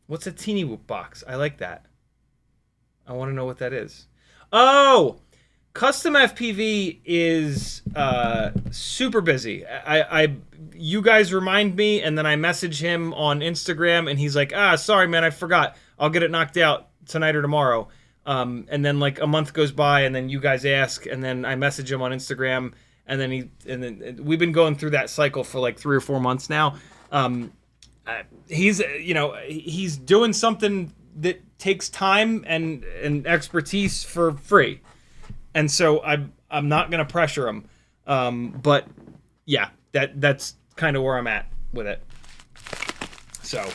What's a Teeny Whoop box? I like that. I want to know what that is. Oh! Custom FPV is super busy. You guys remind me, and then I message him on Instagram, and he's like, "Sorry, man, I forgot. I'll get it knocked out tonight or tomorrow." And then like a month goes by, and then you guys ask, and then I message him on Instagram, and then we've been going through that cycle for like 3 or 4 months now. He's doing something that takes time and expertise for free. And so I'm not gonna pressure him, but yeah, that's kind of where I'm at with it. So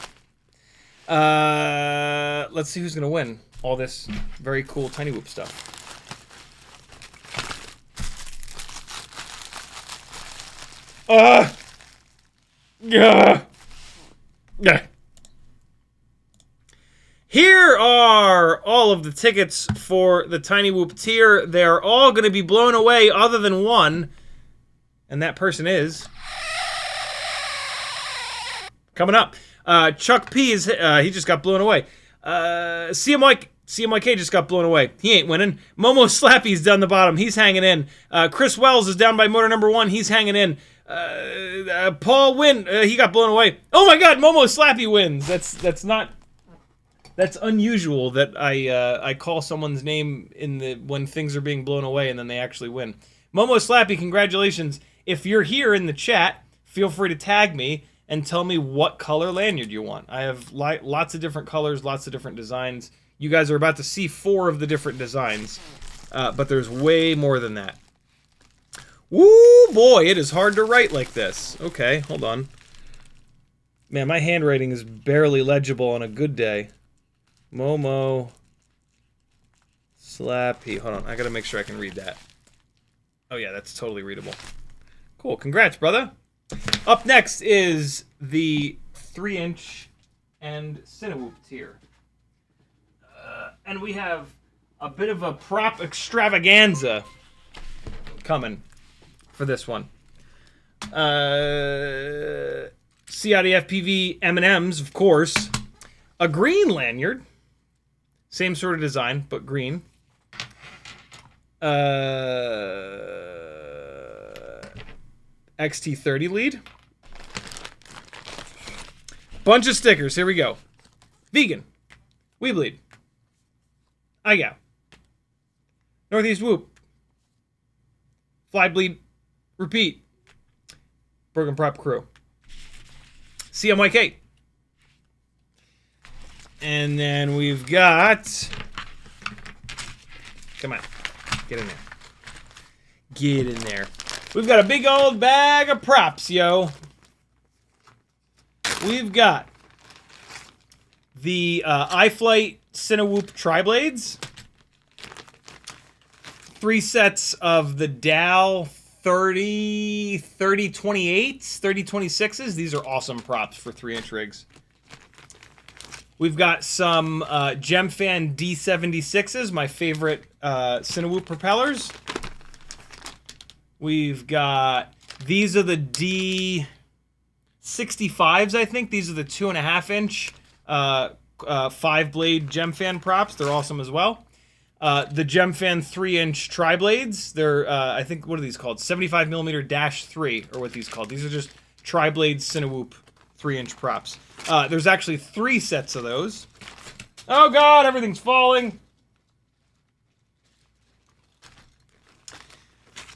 let's see who's gonna win all this very cool Tiny Whoop stuff. Yeah. Here are all of the tickets for the Tiny Whoop tier. They're all going to be blown away other than one. And that person is... coming up. Chuck P. he just got blown away. CMYK just got blown away. He ain't winning. Momo Slappy's down the bottom. He's hanging in. Chris Wells is down by motor number 1. He's hanging in. Paul Wynn, he got blown away. Oh my god, Momo Slappy wins. That's unusual that I call someone's name when things are being blown away and then they actually win. Momo Slappy, congratulations. If you're here in the chat, feel free to tag me and tell me what color lanyard you want. I have lots of different colors, lots of different designs. You guys are about to see 4 of the different designs, but there's way more than that. Woo, boy, it is hard to write like this. Okay, hold on. Man, my handwriting is barely legible on a good day. Momo. Slappy. Hold on, I gotta make sure I can read that. Oh yeah, that's totally readable. Cool, congrats, brother. Up next is the 3-inch and Cinewoop tier. And we have a bit of a prop extravaganza coming for this one. CiottiFPV M&Ms, of course. A green lanyard. Same sort of design, but green. XT30 lead. Bunch of stickers. Here we go. Vegan. We bleed. I got. Northeast whoop. Fly bleed. Repeat. Broken prop crew. CMYK. And then we've got... Come on. Get in there. Get in there. We've got a big old bag of props, yo. We've got the iFlight Cinewoop tri-blades. 3 sets of the Dow 3028s, 3026s. These are awesome props for 3-inch rigs. We've got some Gemfan D76s, my favorite Cinewoop propellers. We've got, these are the D65s, I think. These are the 2.5-inch 5-blade Gemfan props. They're awesome as well. The Gemfan 3-inch tri-blades. They're, I think, what are these called? 75mm-3 are what these called. These are just tri-blade Cinewoop 3-inch props. There's actually 3 sets of those. Oh god, everything's falling.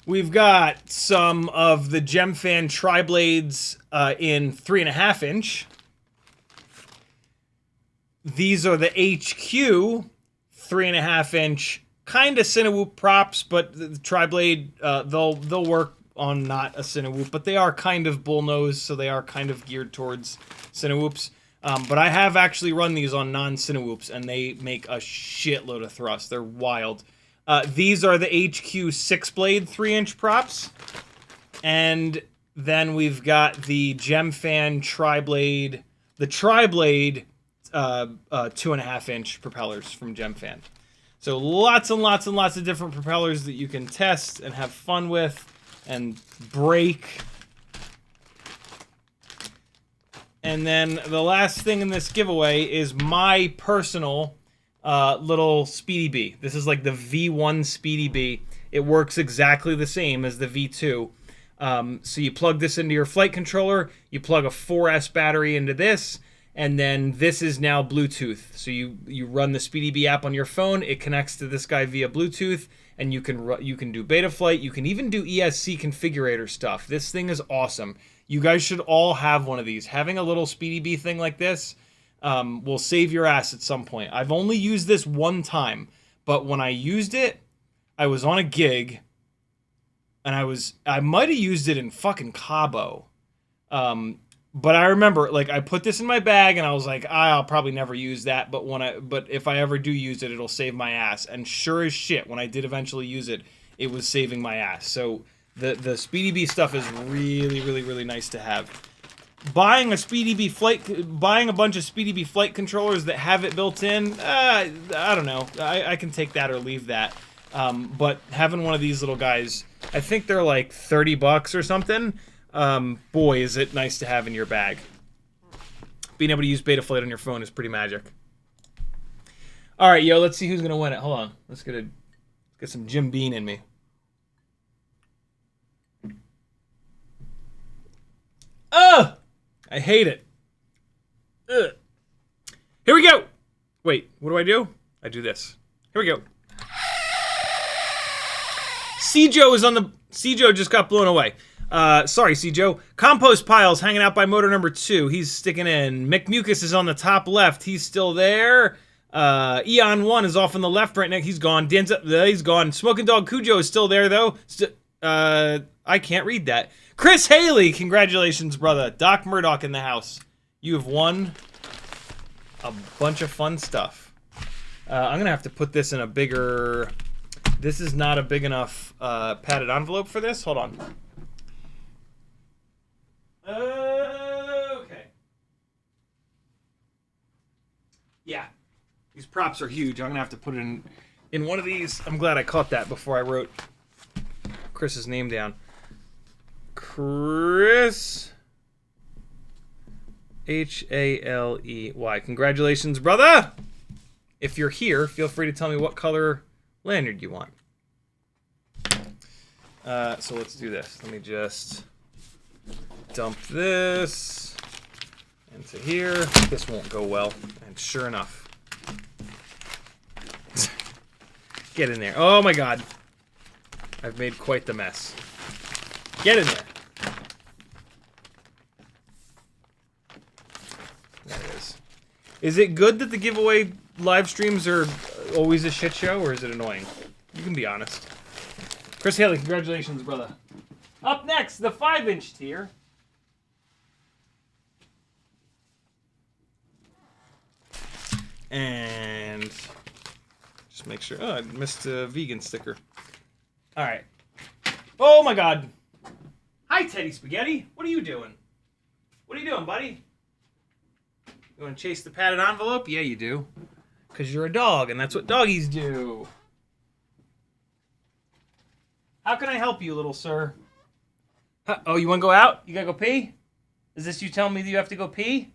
We've got some of the Gemfan tri-blades in 3.5-inch. These are the HQ 3.5-inch kind of Cinewoop props, but the tri-blade, they'll work on not a Cinewoop, but they are kind of bullnose, so they are kind of geared towards Cinewoops. But I have actually run these on non-Cinewoops, and they make a shitload of thrust. They're wild. These are the HQ 6-blade 3-inch props. And then we've got the Gemfan tri-blade, the tri-blade 2.5-inch propellers from Gemfan. So lots and lots and lots of different propellers that you can test and have fun with and break. And then the last thing in this giveaway is my personal little Speedy Bee. This is like the V1 Speedy Bee. It works exactly the same as the V2. So you plug this into your flight controller, you plug a 4S battery into this, and then this is now Bluetooth. So you run the Speedy Bee app on your phone, it connects to this guy via Bluetooth, and you can do beta flight, you can even do ESC configurator stuff. This thing is awesome. You guys should all have one of these. Having a little Speedy Bee thing like this will save your ass at some point. I've only used this one time, but when I used it, I was on a gig, and I might have used it in fucking Cabo. But I remember, like, I put this in my bag, and I was like, I'll probably never use that, but if I ever do use it, it'll save my ass. And sure as shit, when I did eventually use it, it was saving my ass. So the Speedy Bee stuff is really, really, really nice to have. Buying a bunch of Speedy Bee flight controllers that have it built in, I don't know. I can take that or leave that. But having one of these little guys, I think they're like $30 or something. Boy, is it nice to have in your bag. Being able to use Betaflight on your phone is pretty magic. All right, yo, let's see who's gonna win it. Hold on, let's get some Jim Beam in me. Ugh! I hate it. Ugh. Here we go. Wait, what do? I do this. Here we go. Cijo just got blown away. Sorry, C. Joe. Compost Piles hanging out by motor number 2. He's sticking in. Mick Mucus is on the top left. He's still there. Eon 1 is off on the left right now. He's gone. Dan's up. He's gone. Smoking Dog Cujo is still there, though. I can't read that. Chris Haley, congratulations, brother. Doc Murdoch in the house. You have won a bunch of fun stuff. I'm going to have to put this in a bigger... This is not a big enough padded envelope for this. Hold on. Okay. Yeah. These props are huge. I'm going to have to put it in one of these. I'm glad I caught that before I wrote Chris's name down. Chris Haley. Congratulations, brother. If you're here, feel free to tell me what color lanyard you want. So let's do this. Let me just dump this into here. This won't go well. And sure enough. Get in there. Oh my god. I've made quite the mess. Get in there. There it is. Is it good that the giveaway live streams are always a shit show, or is it annoying? You can be honest. Chris Haley, congratulations, brother. Up next, the 5-inch tier. And just make sure. Oh, I missed a vegan sticker. All right. Oh my god. Hi, Teddy Spaghetti. What are you doing? What are you doing, buddy? You want to chase the padded envelope? Yeah, you do. Because you're a dog, and that's what doggies do. How can I help you, little sir? Oh, you want to go out? You got to go pee? Is this you telling me that you have to go pee?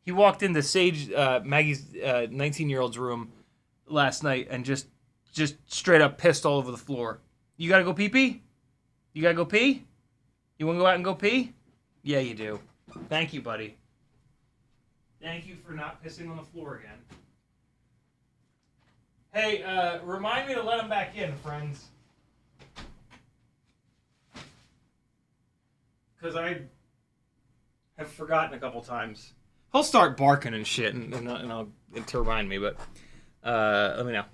He walked into Sage, Maggie's 19-year-old's room last night and just straight up pissed all over the floor. You got to go pee-pee? You got to go pee? You want to go out and go pee? Yeah, you do. Thank you, buddy. Thank you for not pissing on the floor again. Hey, remind me to let him back in, friends. Because I have forgotten a couple times. He'll start barking and shit, and to remind me, but let me know.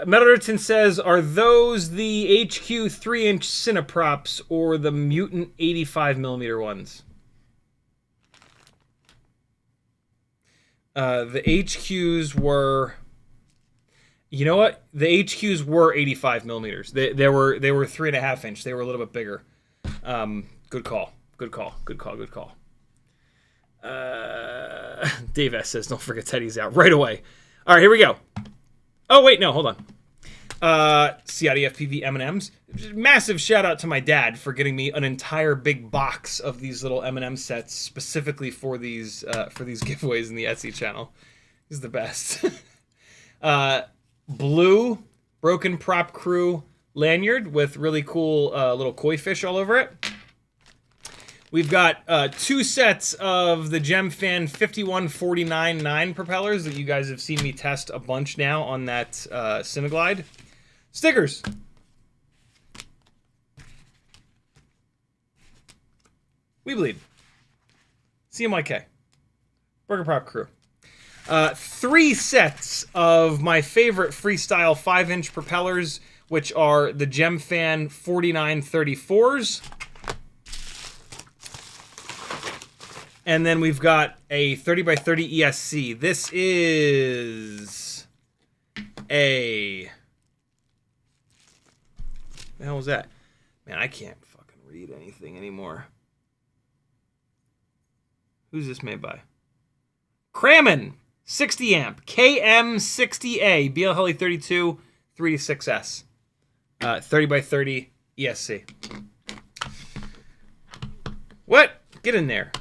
Metallerton says, are those the HQ 3-inch Cineprops or the Mutant 85mm ones? The HQs were... You know what? The HQs were 85mm. They were 3.5 inch. They were a little bit bigger. Good call. Good call. Good call. Good call. Dave S says, don't forget Teddy's out right away. All right, here we go. Oh, wait, no, hold on. CiottiFPV M&Ms. Massive shout out to my dad for getting me an entire big box of these little M&M sets specifically for these giveaways in the Etsy channel. He's the best. Blue Broken Prop Crew lanyard with really cool little koi fish all over it. We've got 2 sets of the Gemfan 5149-9 propellers that you guys have seen me test a bunch now on that Cineglide. Stickers. We Bleed. CMYK. Burger Prop Crew. 3 sets of my favorite freestyle 5-inch propellers, which are the Gemfan 4934s. And then we've got a 30x30 ESC. This is a... What the hell was that? Man, I can't fucking read anything anymore. Who's this made by? Crammon! 60 amp. KM60A. BL Heli 32 3-6S. 30x30 ESC. What? Get in there.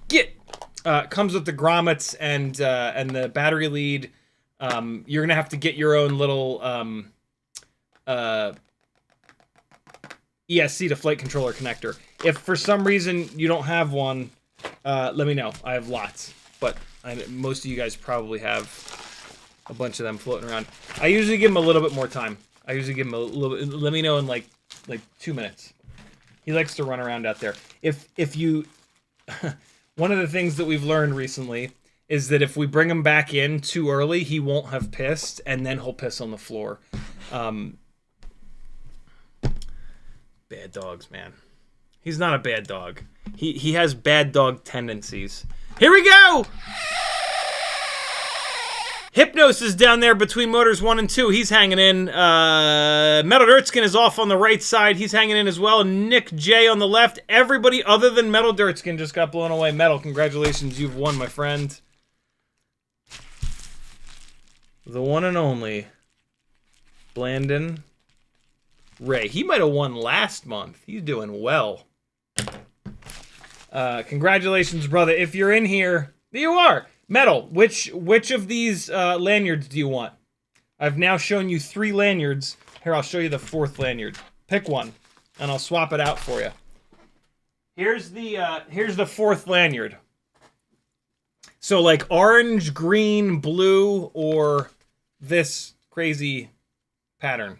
Get. Comes with the grommets and the battery lead. You're gonna have to get your own little ESC to flight controller connector. If for some reason you don't have one, let me know. I have lots, but most of you guys probably have a bunch of them floating around. I usually give them a little bit more time. I usually give them a little bit. Let me know in like 2 minutes. He likes to run around out there. If you... One of the things that we've learned recently is that if we bring him back in too early, he won't have pissed, and then he'll piss on the floor. Bad dogs, man. He's not a bad dog. He has bad dog tendencies. Here we go! Hypnos is down there between motors 1 and 2. He's hanging in. Metal Dirtskin is off on the right side. He's hanging in as well. Nick J on the left. Everybody other than Metal Dirtskin just got blown away. Metal, congratulations. You've won, my friend. The one and only Blandon Ray. He might have won last month. He's doing well. Congratulations, brother. If you're in here, there you are. Metal, which of these lanyards do you want? I've now shown you 3 lanyards. Here, I'll show you the 4th lanyard. Pick one, and I'll swap it out for you. Here's the 4th lanyard. So like orange, green, blue, or this crazy pattern.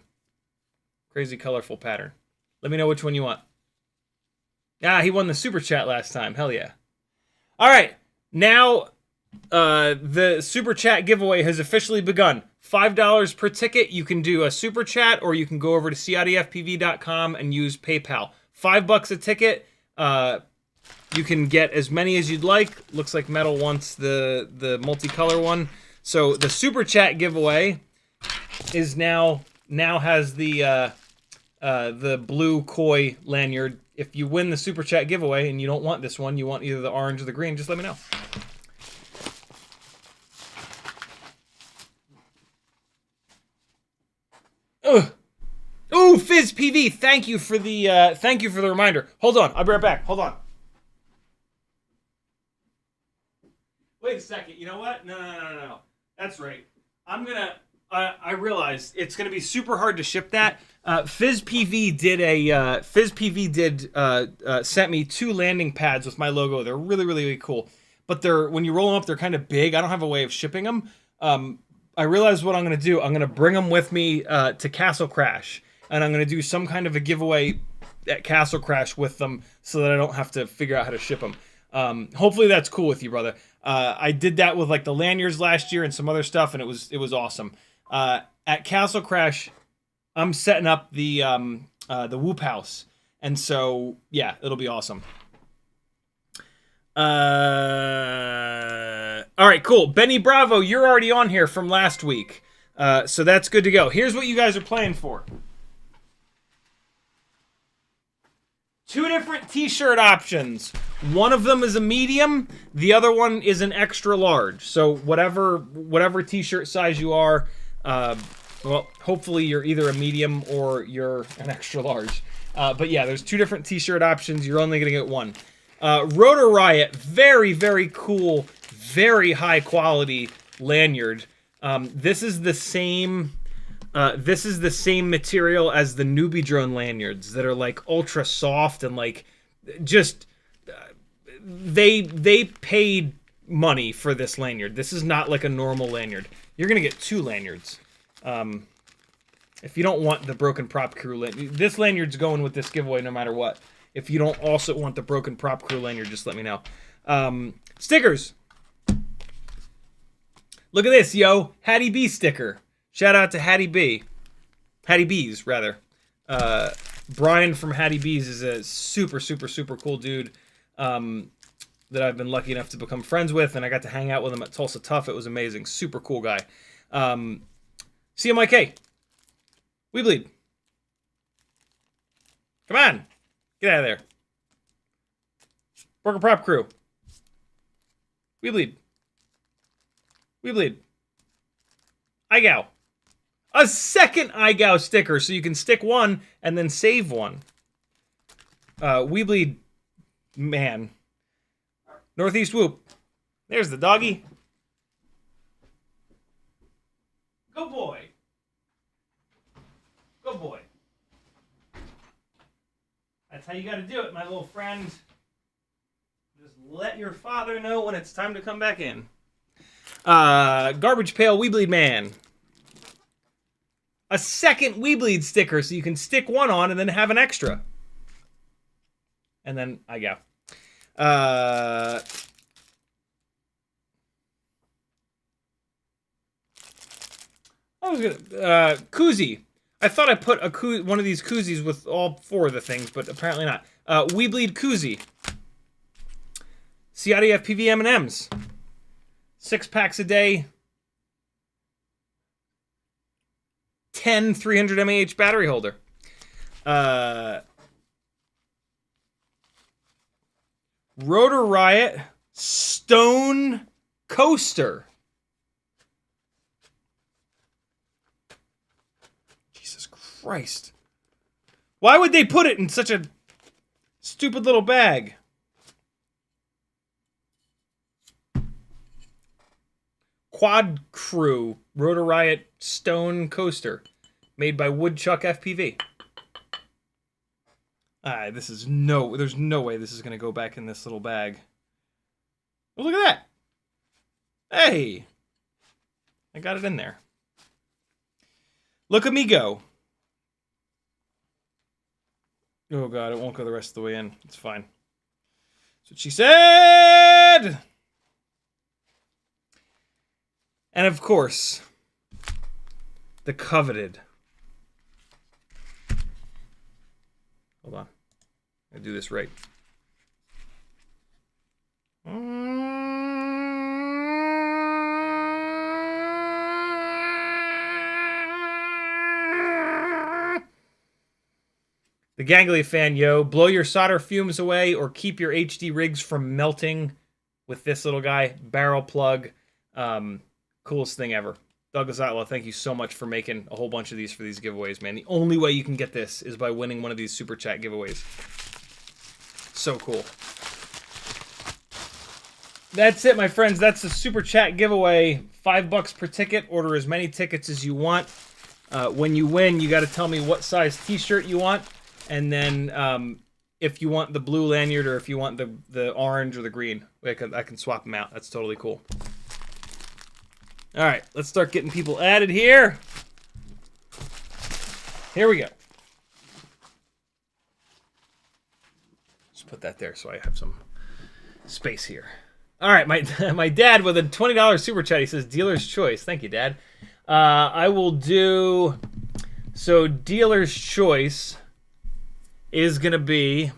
Crazy colorful pattern. Let me know which one you want. Ah, he won the super chat last time. Hell yeah. All right, now the super chat giveaway has officially begun. $5 per ticket. You can do a super chat, or you can go over to CiottiFPV.com and use PayPal. $5 a ticket. You can get as many as you'd like. Looks like Metal wants the multicolor one. So the super chat giveaway is now has the blue koi lanyard. If you win the super chat giveaway and you don't want this one, you want either the orange or the green, just let me know. Ugh. Ooh, FizzPV, thank you for the reminder. Hold on, I'll be right back. Hold on. Wait a second. You know what? No. That's right. I realized it's gonna be super hard to ship that. FizzPV sent me 2 landing pads with my logo. They're really cool. But when you roll them up, they're kind of big. I don't have a way of shipping them. I realized what I'm gonna do. I'm gonna bring them with me to Castle Crash, and I'm gonna do some kind of a giveaway at Castle Crash with them, so that I don't have to figure out how to ship them. Hopefully that's cool with you, brother. I did that with like the lanyards last year and some other stuff, and it was awesome. At Castle Crash, I'm setting up the Whoop House, and so yeah, it'll be awesome. All right, cool. Benny Bravo, you're already on here from last week, so that's good to go. Here's what you guys are playing for. 2 different t-shirt options. One of them is a medium, the other one is an extra large. So whatever t-shirt size you are, well, hopefully you're either a medium or you're an extra large. But yeah, there's 2 different t-shirt options. You're only gonna get one. Rotor Riot, very cool, very high quality lanyard. This is the same material as the Newbie Drone lanyards that are like ultra soft and like just they paid money for this lanyard. This is not like a normal lanyard. You're gonna get 2 lanyards. If you don't want the Broken Prop Crew lanyard, this lanyard's going with this giveaway no matter what. If you don't also want the Broken Prop Crew lanyard, just let me know. Stickers. Look at this, yo. Hattie B sticker. Shout out to Hattie B. Hattie B's, rather. Brian from Hattie B's is a super cool dude that I've been lucky enough to become friends with, and I got to hang out with him at Tulsa Tough. It was amazing. Super cool guy. CMYK. We bleed. Come on. Get out of there. Broken Prop Crew. We bleed. We bleed. iGow. A second iGow sticker, so you can stick one and then save one. We bleed. Man. Northeast Whoop. There's the doggy. Good boy. Good boy. That's how you gotta do it, my little friend. Just let your father know when it's time to come back in. Garbage Pail Weebleed Man. A second Weebleed sticker, so you can stick one on and then have an extra. And then I go. I was gonna koozie. I thought I put one of these koozies with all 4 of the things, but apparently not. We Bleed koozie. CiottiFPV M&Ms. 6 packs a day. 10 300 mAh battery holder. Rotor Riot Stone Coaster. Jesus Christ. Why would they put it in such a stupid little bag? Quad Crew Rotor Riot Stone Coaster, made by Woodchuck FPV. There's no way this is gonna go back in this little bag. Oh, look at that! Hey, I got it in there. Look at me go. Oh God, it won't go the rest of the way in. It's fine. That's what she said! And of course, the coveted. Hold on. I do this right. The Gangly fan, yo. Blow your solder fumes away or keep your HD rigs from melting with this little guy. Barrel plug. Coolest thing ever. Douglas Atla, thank you so much for making a whole bunch of these for these giveaways, man. The only way you can get this is by winning one of these Super Chat giveaways. So cool. That's it, my friends. That's the Super Chat giveaway. $5 per ticket. Order as many tickets as you want. When you win, you got to tell me what size t-shirt you want. And then if you want the blue lanyard or if you want the orange or the green, I can swap them out. That's totally cool. All right, let's start getting people added here. Here we go. Just put that there so I have some space here. All right, my dad with a $20 super chat. He says dealer's choice. Thank you, Dad. I will do. So dealer's choice is gonna be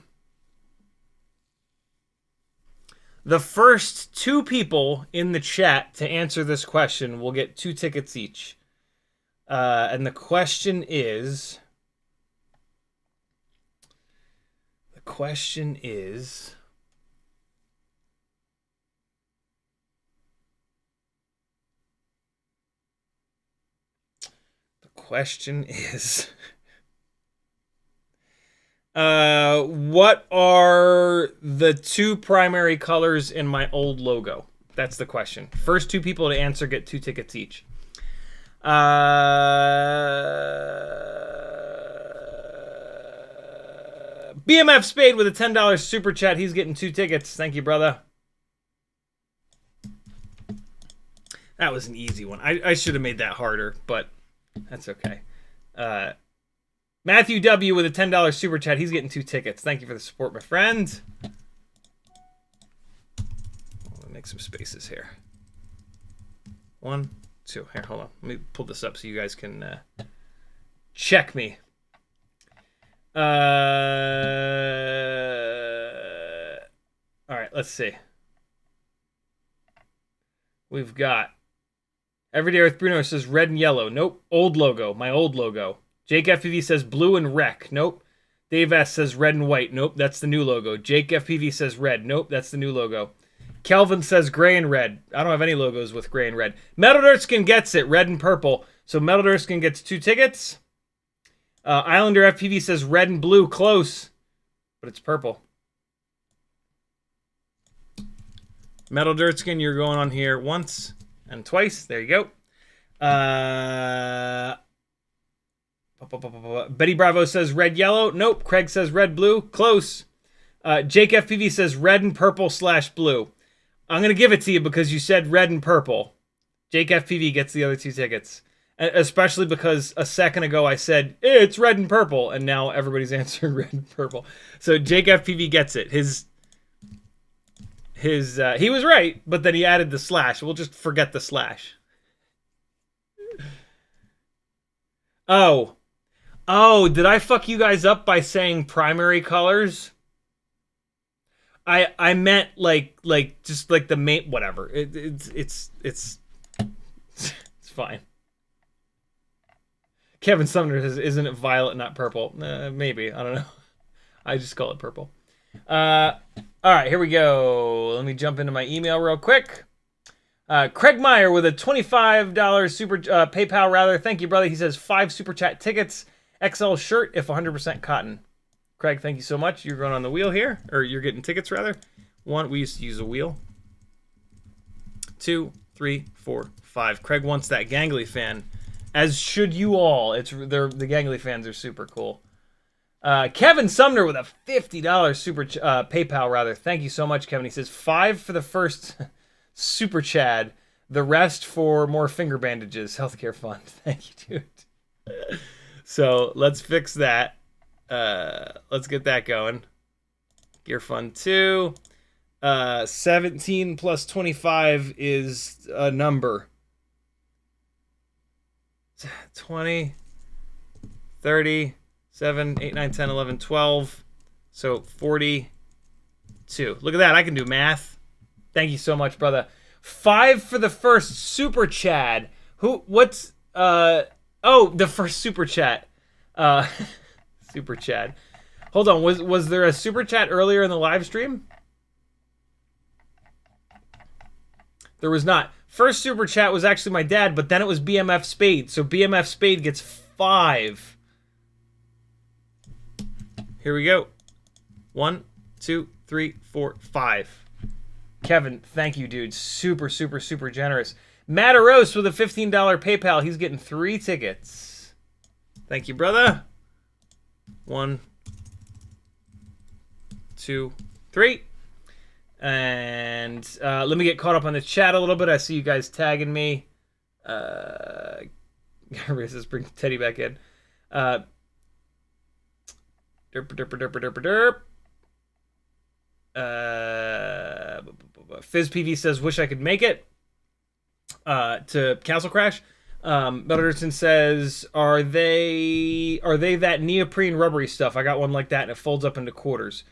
the first 2 people in the chat to answer this question will get 2 tickets each. And the question is... The question is... what are the 2 primary colors in my old logo? That's the question. First 2 people to answer get 2 tickets each. BMF Spade with a $10 super chat. He's getting 2 tickets. Thank you, brother. That was an easy one. I should have made that harder, but that's okay. Matthew W. with a $10 super chat. He's getting 2 tickets. Thank you for the support, my friend. I'll make some spaces here. 1, 2. Here, hold on. Let me pull this up so you guys can check me. All right, let's see. We've got Everyday Earth Bruno says red and yellow. Nope. Old logo. My old logo. Jake FPV says blue and rec. Nope. Dave S says red and white. Nope, that's the new logo. Jake FPV says red. Nope, that's the new logo. Kelvin says gray and red. I don't have any logos with gray and red. Metal Dirtskin gets it, red and purple. So Metal Dirtskin gets 2 tickets. Islander FPV says red and blue, close, but it's purple. Metal Dirtskin, you're going on here once and twice. There you go. Betty Bravo says red, yellow. Nope. Craig says red, blue. Close. Jake FPV says red and purple / blue. I'm going to give it to you because you said red and purple. Jake FPV gets the other 2 tickets. Especially because a second ago I said, it's red and purple, and now everybody's answering red and purple. So Jake FPV gets it. He was right, but then he added the slash. We'll just forget the slash. Oh, did I fuck you guys up by saying primary colors? I meant like just like the main, whatever. It's fine. Kevin Sumner says, isn't it violet, not purple? Maybe, I don't know. I just call it purple. All right, here we go. Let me jump into my email real quick. Craig Meyer with a $25 super PayPal rather. Thank you, brother. He says 5 super chat tickets, XL shirt if 100% cotton. Craig, thank you so much. You're going on the wheel here, or you're getting tickets rather. 1, we used to use a wheel. 2, 3, 4, 5. Craig wants that gangly fan, as should you all. The gangly fans are super cool. Kevin Sumner with a $50 super PayPal rather. Thank you so much, Kevin. He says 5 for the first super Chad, the rest for more finger bandages. Healthcare fund. Thank you, dude. So let's fix that. Let's get that going. Gear fund 2. 17 plus 25 is a number. 20, 30, 7, 8, 9, 10, 11, 12. So 42. Look at that. I can do math. Thank you so much, brother. 5 for the first super Chad. The first super chat. Super Chad. Hold on. Was there a super chat earlier in the live stream? There was not. First super chat was actually my dad, but then it was BMF Spade. So BMF Spade gets 5. Here we go. 1, 2, 3, 4, 5. Kevin, thank you, dude. Super, super, super generous. Mataros with a $15 PayPal. He's getting 3 tickets. Thank you, brother. 1, 2, 3. And let me get caught up on the chat a little bit. I see you guys tagging me. Let's bring Teddy back in. FizzPV says, wish I could make it to Castle Crash. Butterson says, are they that neoprene rubbery stuff? I got one like that and it folds up into quarters.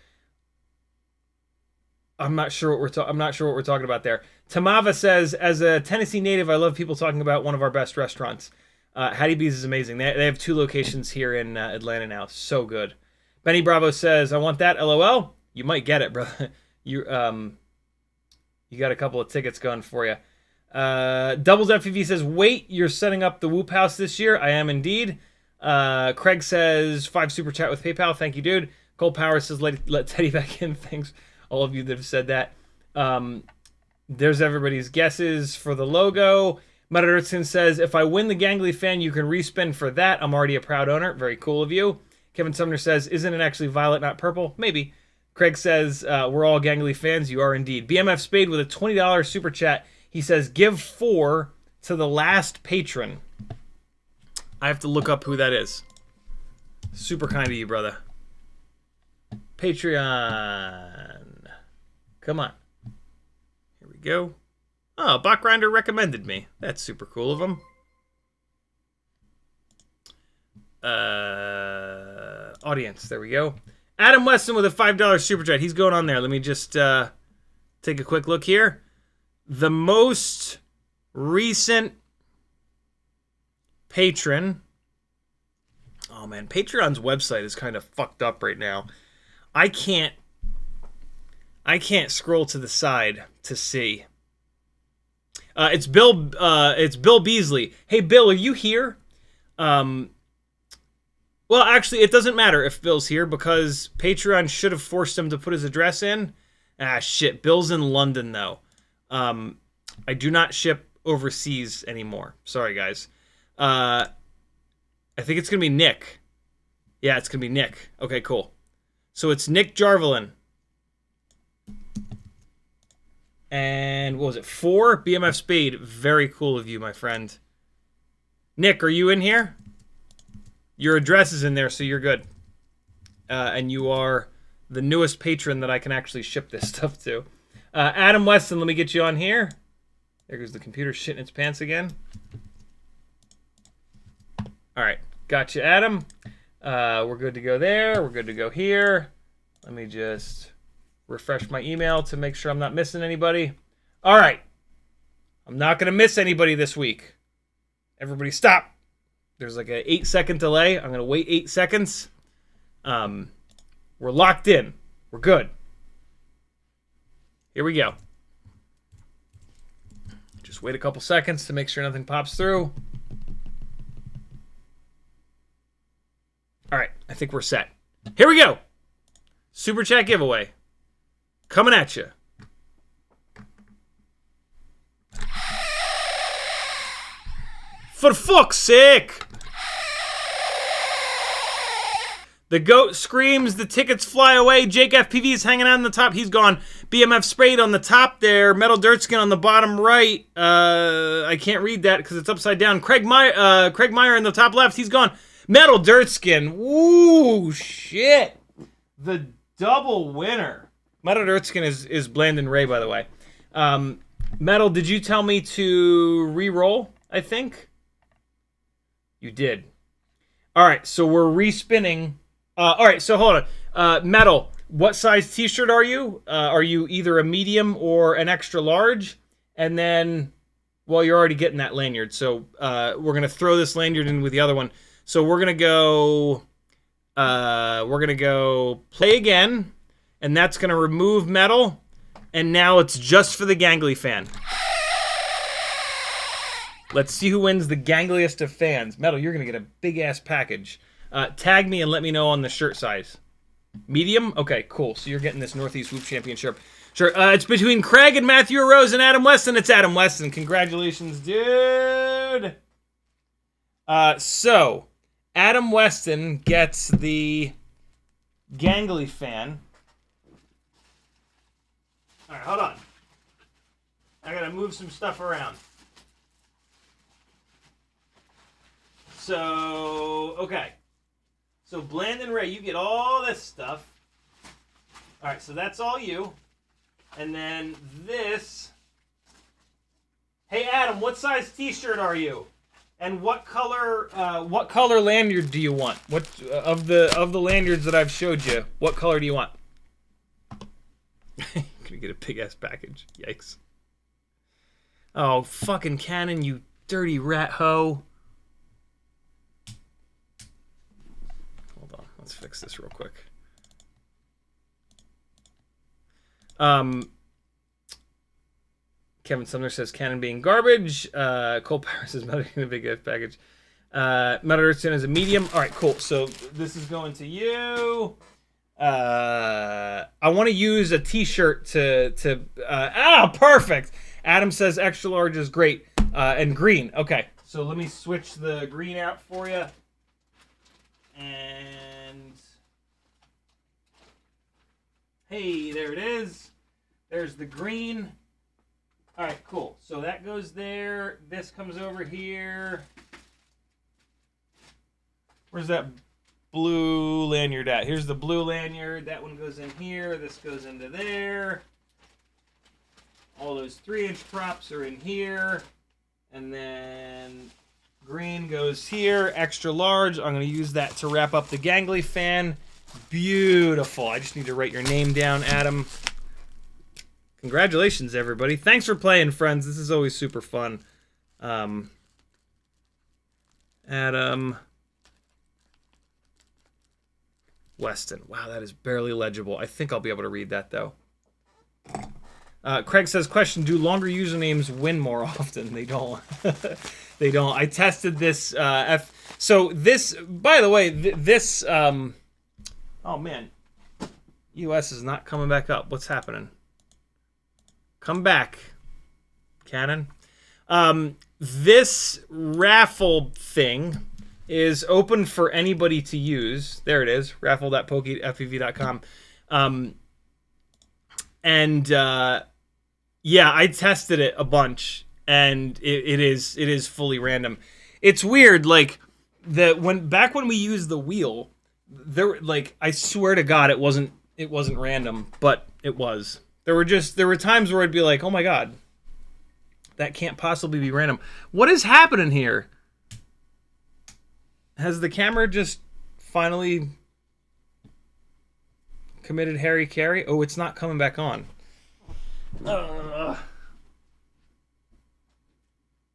I'm not sure what we're talking about there. Tamava says, as a Tennessee native, I love people talking about one of our best restaurants. Hattie B's is amazing. They have 2 locations here in Atlanta now. So good. Benny Bravo says, I want that. LOL. You might get it, brother. You got a couple of tickets going for you. Doubles FPV says, wait, you're setting up the Whoop House this year? I am indeed. Craig says, 5 super chat with PayPal. Thank you, dude. Cole Power says, let Teddy back in. Thanks, all of you that have said that. There's everybody's guesses for the logo. Mutterson says, if I win the Gangly fan, you can respin for that. I'm already a proud owner. Very cool of you. Kevin Sumner says, isn't it actually violet, not purple? Maybe. Craig says, we're all Gangly fans. You are indeed. BMF Spade with a $20 super chat. He says, give 4 to the last patron. I have to look up who that is. Super kind of you, brother. Patreon. Come on. Here we go. Oh, Bachgrinder recommended me. That's super cool of him. Audience. There we go. Adam Weston with a $5 super chat. He's going on there. Let me just take a quick look here. The most recent patron. Oh man, Patreon's website is kind of fucked up right now. I can't scroll to the side to see. It's Bill. It's Bill Beasley. Hey, Bill, are you here? Well, actually, it doesn't matter if Bill's here because Patreon should have forced him to put his address in. Ah, shit. Bill's in London, though. I do not ship overseas anymore. Sorry, guys. I think it's going to be Nick. Yeah, it's going to be Nick. Okay, cool. So it's Nick Jarvelin. And what was it? 4 BMF Spade. Very cool of you, my friend. Nick, are you in here? Your address is in there, so you're good. And you are the newest patron that I can actually ship this stuff to. Adam Weston, let me get you on here. There goes the computer shitting its pants again. All right, got you, Adam. We're good to go there. We're good to go here. Let me just refresh my email to make sure I'm not missing anybody. All right. I'm not going to miss anybody this week. Everybody stop. There's like an 8-second delay. I'm going to wait 8 seconds. We're locked in. We're good. Here we go. Just wait a couple seconds to make sure nothing pops through. All right, I think we're set. Here we go. Super Chat giveaway. Coming at you. For fuck's sake! The goat screams, the tickets fly away. Jake FPV is hanging out on the top. He's gone. BMF sprayed on the top there. Metal Dirt Skin on the bottom right. I can't read that because it's upside down. Craig Meyer in the top left. He's gone. Metal Dirt Skin. Ooh, shit. The double winner. Metal Dirt Skin is Blandon Ray, by the way. Metal, did you tell me to re-roll, I think? You did. All right, so we're respinning. All right, so hold on. Metal, what size t-shirt are you? Are you either a medium or an extra large? And then, well, you're already getting that lanyard. So we're going to throw this lanyard in with the other one. So we're going to go play again. And that's going to remove Metal. And now it's just for the gangly fan. Let's see who wins the gangliest of fans. Metal, you're going to get a big-ass package. Tag me and let me know on the shirt size. Medium? Okay, cool. So you're getting this Northeast Whoop Championship. Sure. It's between Craig and Matthew Rose and Adam Weston. It's Adam Weston. Congratulations, dude. So, Adam Weston gets the gangly fan. All right, hold on. I got to move some stuff around. So, okay. So, Blandon Ray, you get all this stuff. All right, so that's all you. And then this. Hey, Adam, what size t-shirt are you? And what color lanyard do you want? What of the lanyards that I've showed you, what color do you want? Gonna get a big-ass package. Yikes. Oh, fucking Canon, you dirty rat hoe. Let's fix this real quick. Kevin Sumner says Canon being garbage. Cole Power says Metal in a big ass package. Metal Earthstone is a medium. All right, cool. So this is going to you. I want to use a t-shirt to perfect. Adam says extra large is great. And green. Okay, so let me switch the green out for you. And hey, there it is. There's the green. All right, cool. So that goes there. This comes over here. Where's that blue lanyard at? Here's the blue lanyard. That one goes in here. This goes into there. All those 3-inch props are in here. And then green goes here. Extra large. I'm going to use that to wrap up the gangly fan. Beautiful. I just need to write your name down, Adam. Congratulations, everybody. Thanks for playing, friends. This is always super fun. Adam Weston. Wow, that is barely legible. I think I'll be able to read that, though. Craig says, question, do longer usernames win more often? They don't. They don't. I tested this. So this, by the way, this... oh, man. US is not coming back up. What's happening? Come back, Canon. This raffle thing is open for anybody to use. There it is, raffle.pokefpv.com. Yeah, I tested it a bunch, and it is fully random. it's weird. Like back when we used the wheel, there like I swear to God it wasn't random, but it was. There were times where I'd be like, oh my God, that can't possibly be random. What is happening here? Has the camera just finally committed Harry Carey? Oh, it's not coming back on.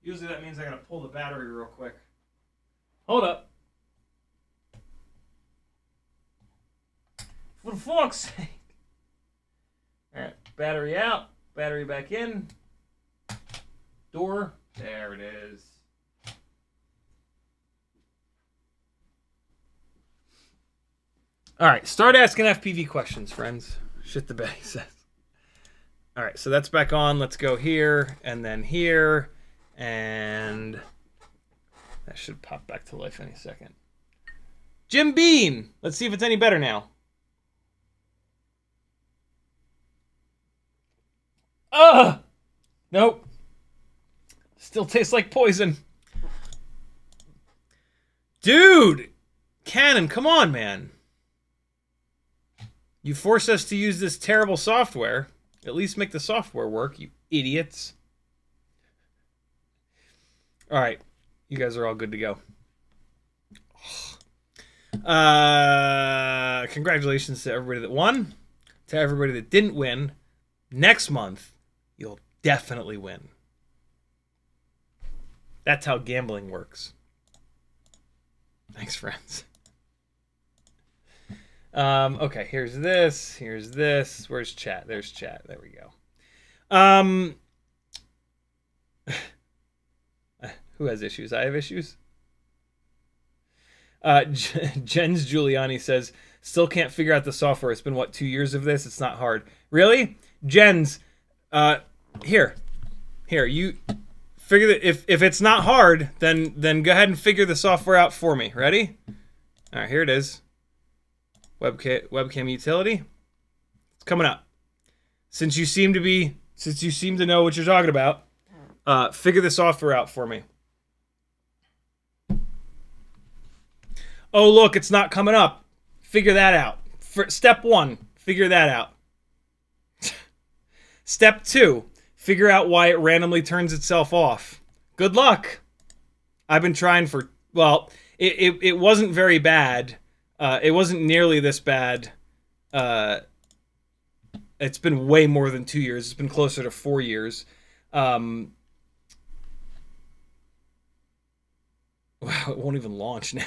Usually that means I gotta pull the battery real quick. Hold up. For fuck's sake. Alright, battery out, battery back in. Door, there it is. Alright, start asking FPV questions, friends. Shit the bed, he says. Alright, so that's back on. Let's go here, and then here, and that should pop back to life any second. Jim Bean! Let's see if it's any better now. Ugh! Nope. Still tastes like poison. Dude! Canon, come on, man. You force us to use this terrible software. At least make the software work, you idiots. Alright. You guys are all good to go. Congratulations to everybody that won. To everybody that didn't win. Next month, you'll definitely win. That's how gambling works. Thanks, friends. Okay, here's this. Here's this. Where's chat? There's chat. There we go. Who has issues? I have issues. Jens Giuliani says, still can't figure out the software. It's been, what, 2 years of this? It's not hard. Really? Jens, here, you figure that if it's not hard, then go ahead and figure the software out for me. Ready? All right, here it is. Webcam utility. It's coming up. Since you seem to know what you're talking about, figure the software out for me. Oh, look, it's not coming up. Figure that out. Step 1, figure that out. Step 2, figure out why it randomly turns itself off. Good luck. I've been trying for, well, it wasn't very bad. It wasn't nearly this bad. It's been way more than 2 years. It's been closer to 4 years. Wow, it won't even launch now.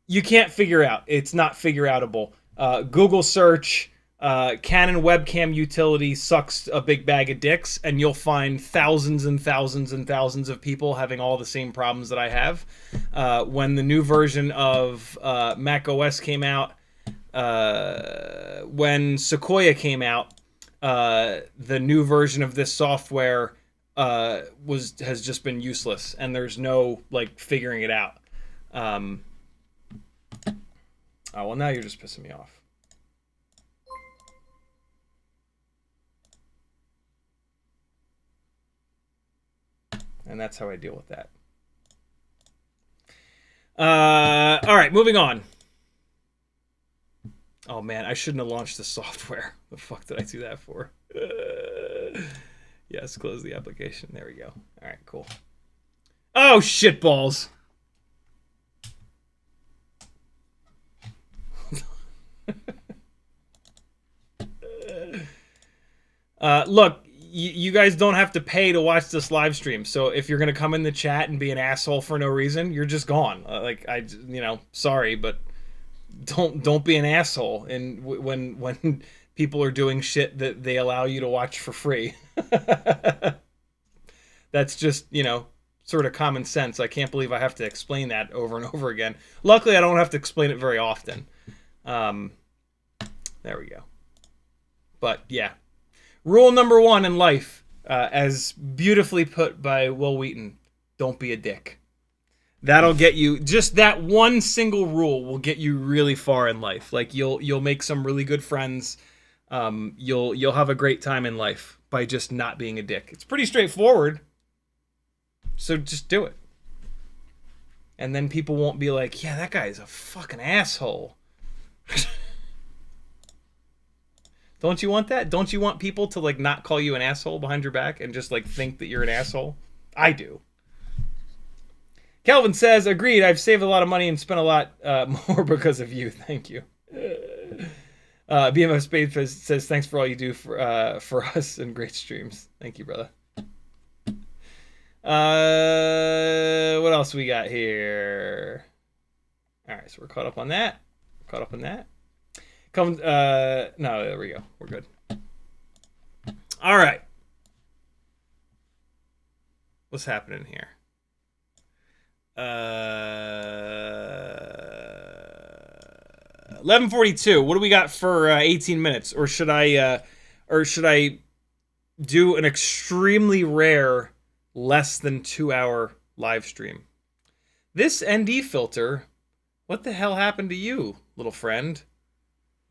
You can't figure out. It's not figure-outable. Google search Canon webcam utility sucks a big bag of dicks, and you'll find thousands and thousands and thousands of people having all the same problems that I have. When the new version of Mac OS came out, when Sequoia came out, the new version of this software has just been useless, and there's no like figuring it out. Oh, well, now you're just pissing me off. And that's how I deal with that. All right, moving on. Oh, man, I shouldn't have launched the software. The fuck did I do that for? Yes, close the application. There we go. All right, cool. Oh, shitballs. Look, you guys don't have to pay to watch this live stream. So if you're gonna come in the chat and be an asshole for no reason, you're just gone. Sorry, but don't be an asshole. And when people are doing shit that they allow you to watch for free, that's just sort of common sense. I can't believe I have to explain that over and over again. Luckily, I don't have to explain it very often. There we go. But yeah. Rule number 1 in life, as beautifully put by Will Wheaton, don't be a dick. That'll get you, just that one single rule will get you really far in life. Like you'll make some really good friends. You'll have a great time in life. by just not being a dick. It's pretty straightforward. So just do it. And then people won't be like, yeah, that guy's a fucking asshole. Don't you want that? Don't you want people to like not call you an asshole behind your back and just like think that you're an asshole? I do. Kelvin says, agreed. I've saved a lot of money and spent a lot more because of you. Thank you. BMF Spade says, thanks for all you do for us and great streams. Thank you, brother. What else we got here? All right, so we're caught up on that. No, there we go. We're good. All right. What's happening here? 11:42. What do we got for 18 minutes? Or should I do an extremely rare less than 2 hour live stream? This ND filter, what the hell happened to you, little friend?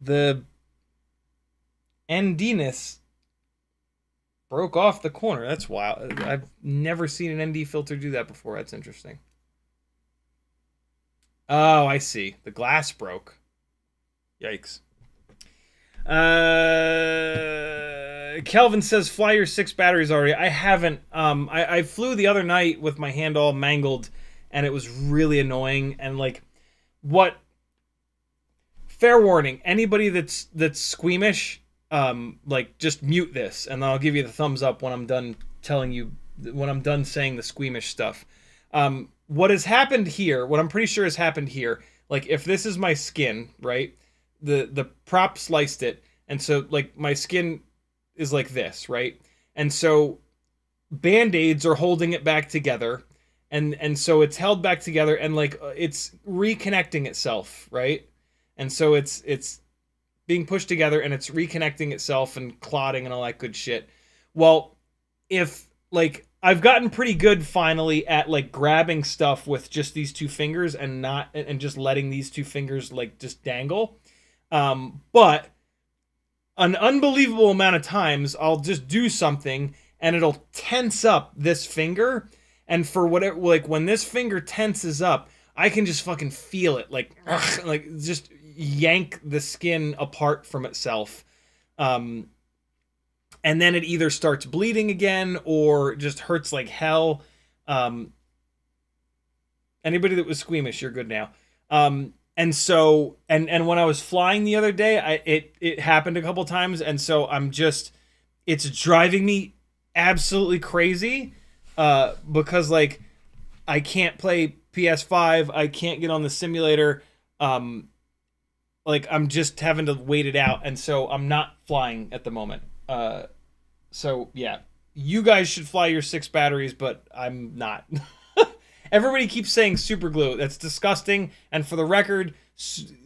The ND-ness broke off the corner. That's wild. I've never seen an ND filter do that before. That's interesting. Oh, I see. The glass broke. Yikes. Kelvin says, fly your 6 batteries already. I haven't. I flew the other night with my hand all mangled, and it was really annoying. And like, what? Fair warning, anybody that's squeamish, like just mute this, and then I'll give you the thumbs up when I'm done telling you, when I'm done saying the squeamish stuff. What has happened here, what I'm pretty sure has happened here, like if this is my skin, right? The prop sliced it, and so like my skin is like this, right? And so Band-Aids are holding it back together, and so it's held back together, and like it's reconnecting itself, right? And so it's being pushed together, and it's reconnecting itself and clotting and all that good shit. Well, if like I've gotten pretty good finally at like grabbing stuff with just these 2 fingers and just letting these 2 fingers like just dangle. But an unbelievable amount of times I'll just do something and it'll tense up this finger, and for whatever, like when this finger tenses up, I can just fucking feel it like just yank the skin apart from itself. And then it either starts bleeding again or just hurts like hell. Anybody that was squeamish, you're good now. And so, and when I was flying the other day, it happened a couple times, and so it's driving me absolutely crazy, because like I can't play PS5, I can't get on the simulator, like I'm just having to wait it out, and so I'm not flying at the moment. So yeah, you guys should fly your 6 batteries, but I'm not. Everybody keeps saying super glue. That's disgusting. And for the record,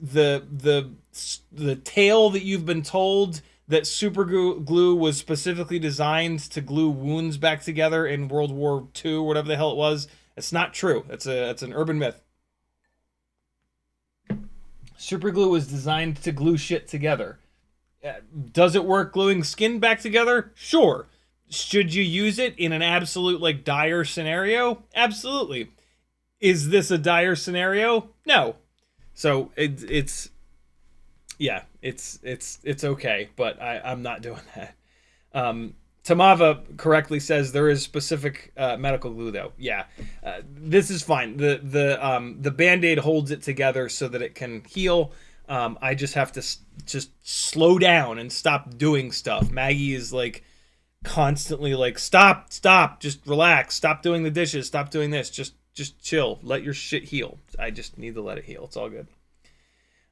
the tale that you've been told that super glue was specifically designed to glue wounds back together in World War II, or whatever the hell it was, it's not true. It's an urban myth. Super glue was designed to glue shit together. Does it work gluing skin back together? Sure. Should you use it in an absolute like dire scenario? Absolutely. Is this a dire scenario? No. So it's okay, but I'm not doing that. Tamava correctly says there is specific medical glue though. Yeah, this is fine. The Band-Aid holds it together so that it can heal. I just have to just slow down and stop doing stuff. Maggie is like constantly like, stop, just relax, stop doing the dishes, stop doing this, just chill, let your shit heal. I just need to let it heal. It's all good.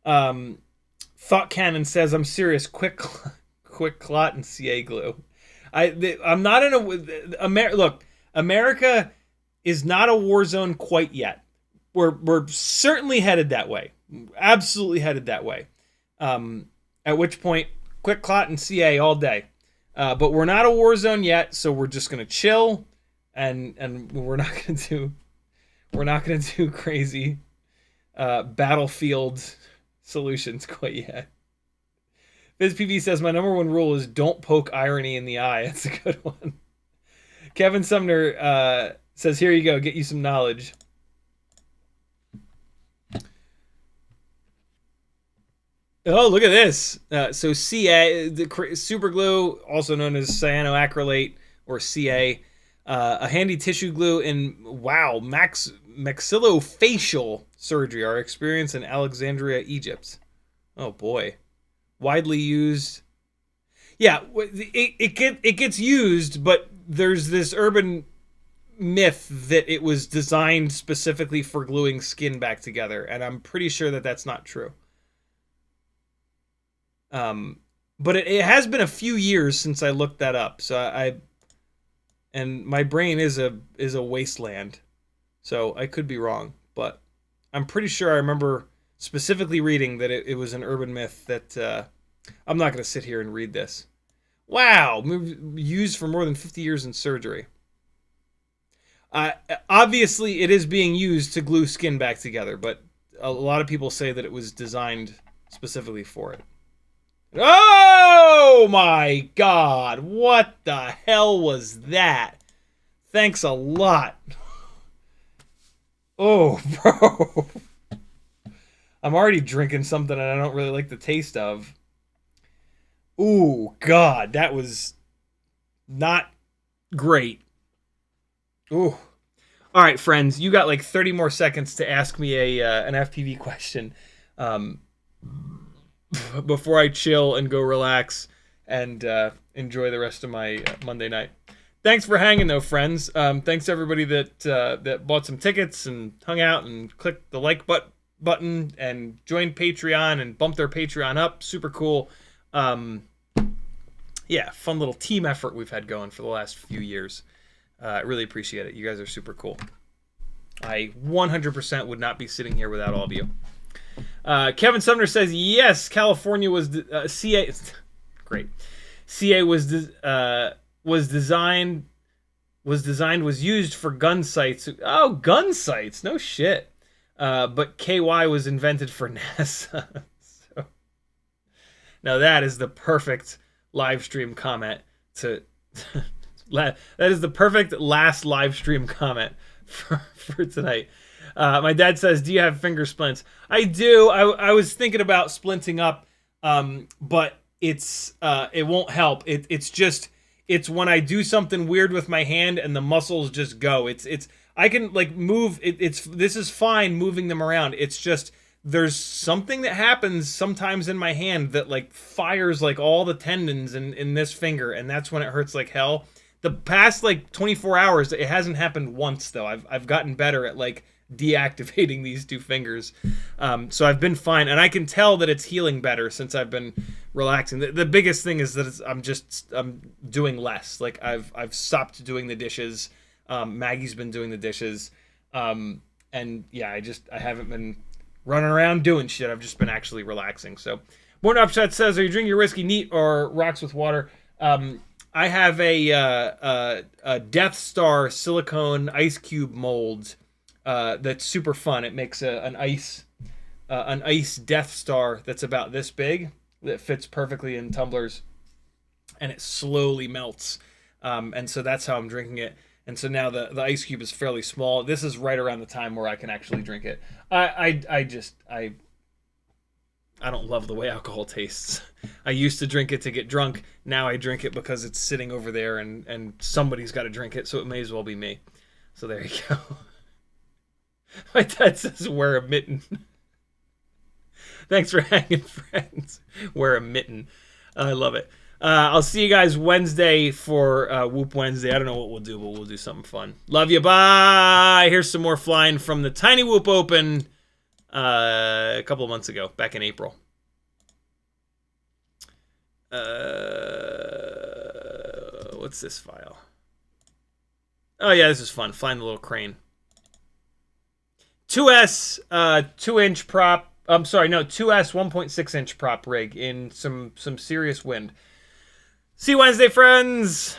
Thought Cannon says, I'm serious, quick clot and CA glue. I'm not in look, America is not a war zone quite yet. We're certainly headed that way. Absolutely headed that way. At which point, quick clot and CA all day. But we're not a war zone yet, so we're just gonna chill, and we're not gonna do crazy battlefield solutions quite yet. FizPV says, my number one rule is don't poke irony in the eye. That's a good one. Kevin Sumner says, here you go, get you some knowledge. Oh, look at this. So CA, the super glue, also known as cyanoacrylate or CA, a handy tissue glue in, wow, maxillofacial surgery, our experience in Alexandria, Egypt. Oh, boy. Widely used. Yeah, it gets used, but there's this urban myth that it was designed specifically for gluing skin back together, and I'm pretty sure that that's not true. But it has been a few years since I looked that up, so and my brain is a wasteland, so I could be wrong, but I'm pretty sure I remember specifically reading that it was an urban myth that I'm not going to sit here and read this. Wow, used for more than 50 years in surgery. Obviously, it is being used to glue skin back together, but a lot of people say that it was designed specifically for it. Oh my God, what the hell was that? Thanks a lot. Oh, bro. I'm already drinking something and I don't really like the taste of. Ooh, God, that was not great. Ooh. All right, friends, you got like 30 more seconds to ask me an FPV question. Before I chill and go relax and enjoy the rest of my Monday night. Thanks for hanging, though, friends. Thanks to everybody that bought some tickets and hung out and clicked the like button and joined Patreon and bumped their Patreon up. Super cool. Yeah, fun little team effort we've had going for the last few years. I really appreciate it. You guys are super cool. I 100% would not be sitting here without all of you. Kevin Sumner says, yes, California was CA. Great. CA was used for gun sights. Oh, gun sights. No shit. But KY was invented for NASA. So, now that is the perfect live stream comment to that is the perfect last live stream comment for tonight. My dad says, do you have finger splints? I do. I was thinking about splinting up, but it won't help. It's when I do something weird with my hand and the muscles just go. I can like move. This is fine moving them around. It's just there's something that happens sometimes in my hand that like fires like all the tendons in this finger, and that's when it hurts like hell. The past like 24 hours, it hasn't happened once though. I've gotten better at like deactivating these two fingers, so I've been fine, and I can tell that it's healing better since I've been relaxing. The biggest thing is that I'm doing less. Like I've stopped doing the dishes. Maggie's been doing the dishes, and yeah, I haven't been running around doing shit. I've just been actually relaxing. So, Born Upshot says, "Are you drinking your whiskey neat or rocks with water?" I have a Death Star silicone ice cube mold. That's super fun. It makes an ice Death Star that's about this big that fits perfectly in tumblers, and it slowly melts. And so that's how I'm drinking it. And so now the ice cube is fairly small. This is right around the time where I can actually drink it. I don't love the way alcohol tastes. I used to drink it to get drunk. Now I drink it because it's sitting over there and somebody's got to drink it, so it may as well be me. So there you go. My dad says wear a mitten. Thanks for hanging, friends. Wear a mitten. I love it. I'll see you guys Wednesday for Whoop Wednesday. I don't know what we'll do, but we'll do something fun. Love you. Bye. Here's some more flying from the Tiny Whoop Open a couple of months ago, back in April. What's this file? Oh, yeah, this is fun. Flying the little crane. 2S 2-inch prop. I'm sorry, no, 2S 1.6-inch prop rig in some serious wind. See you Wednesday, friends!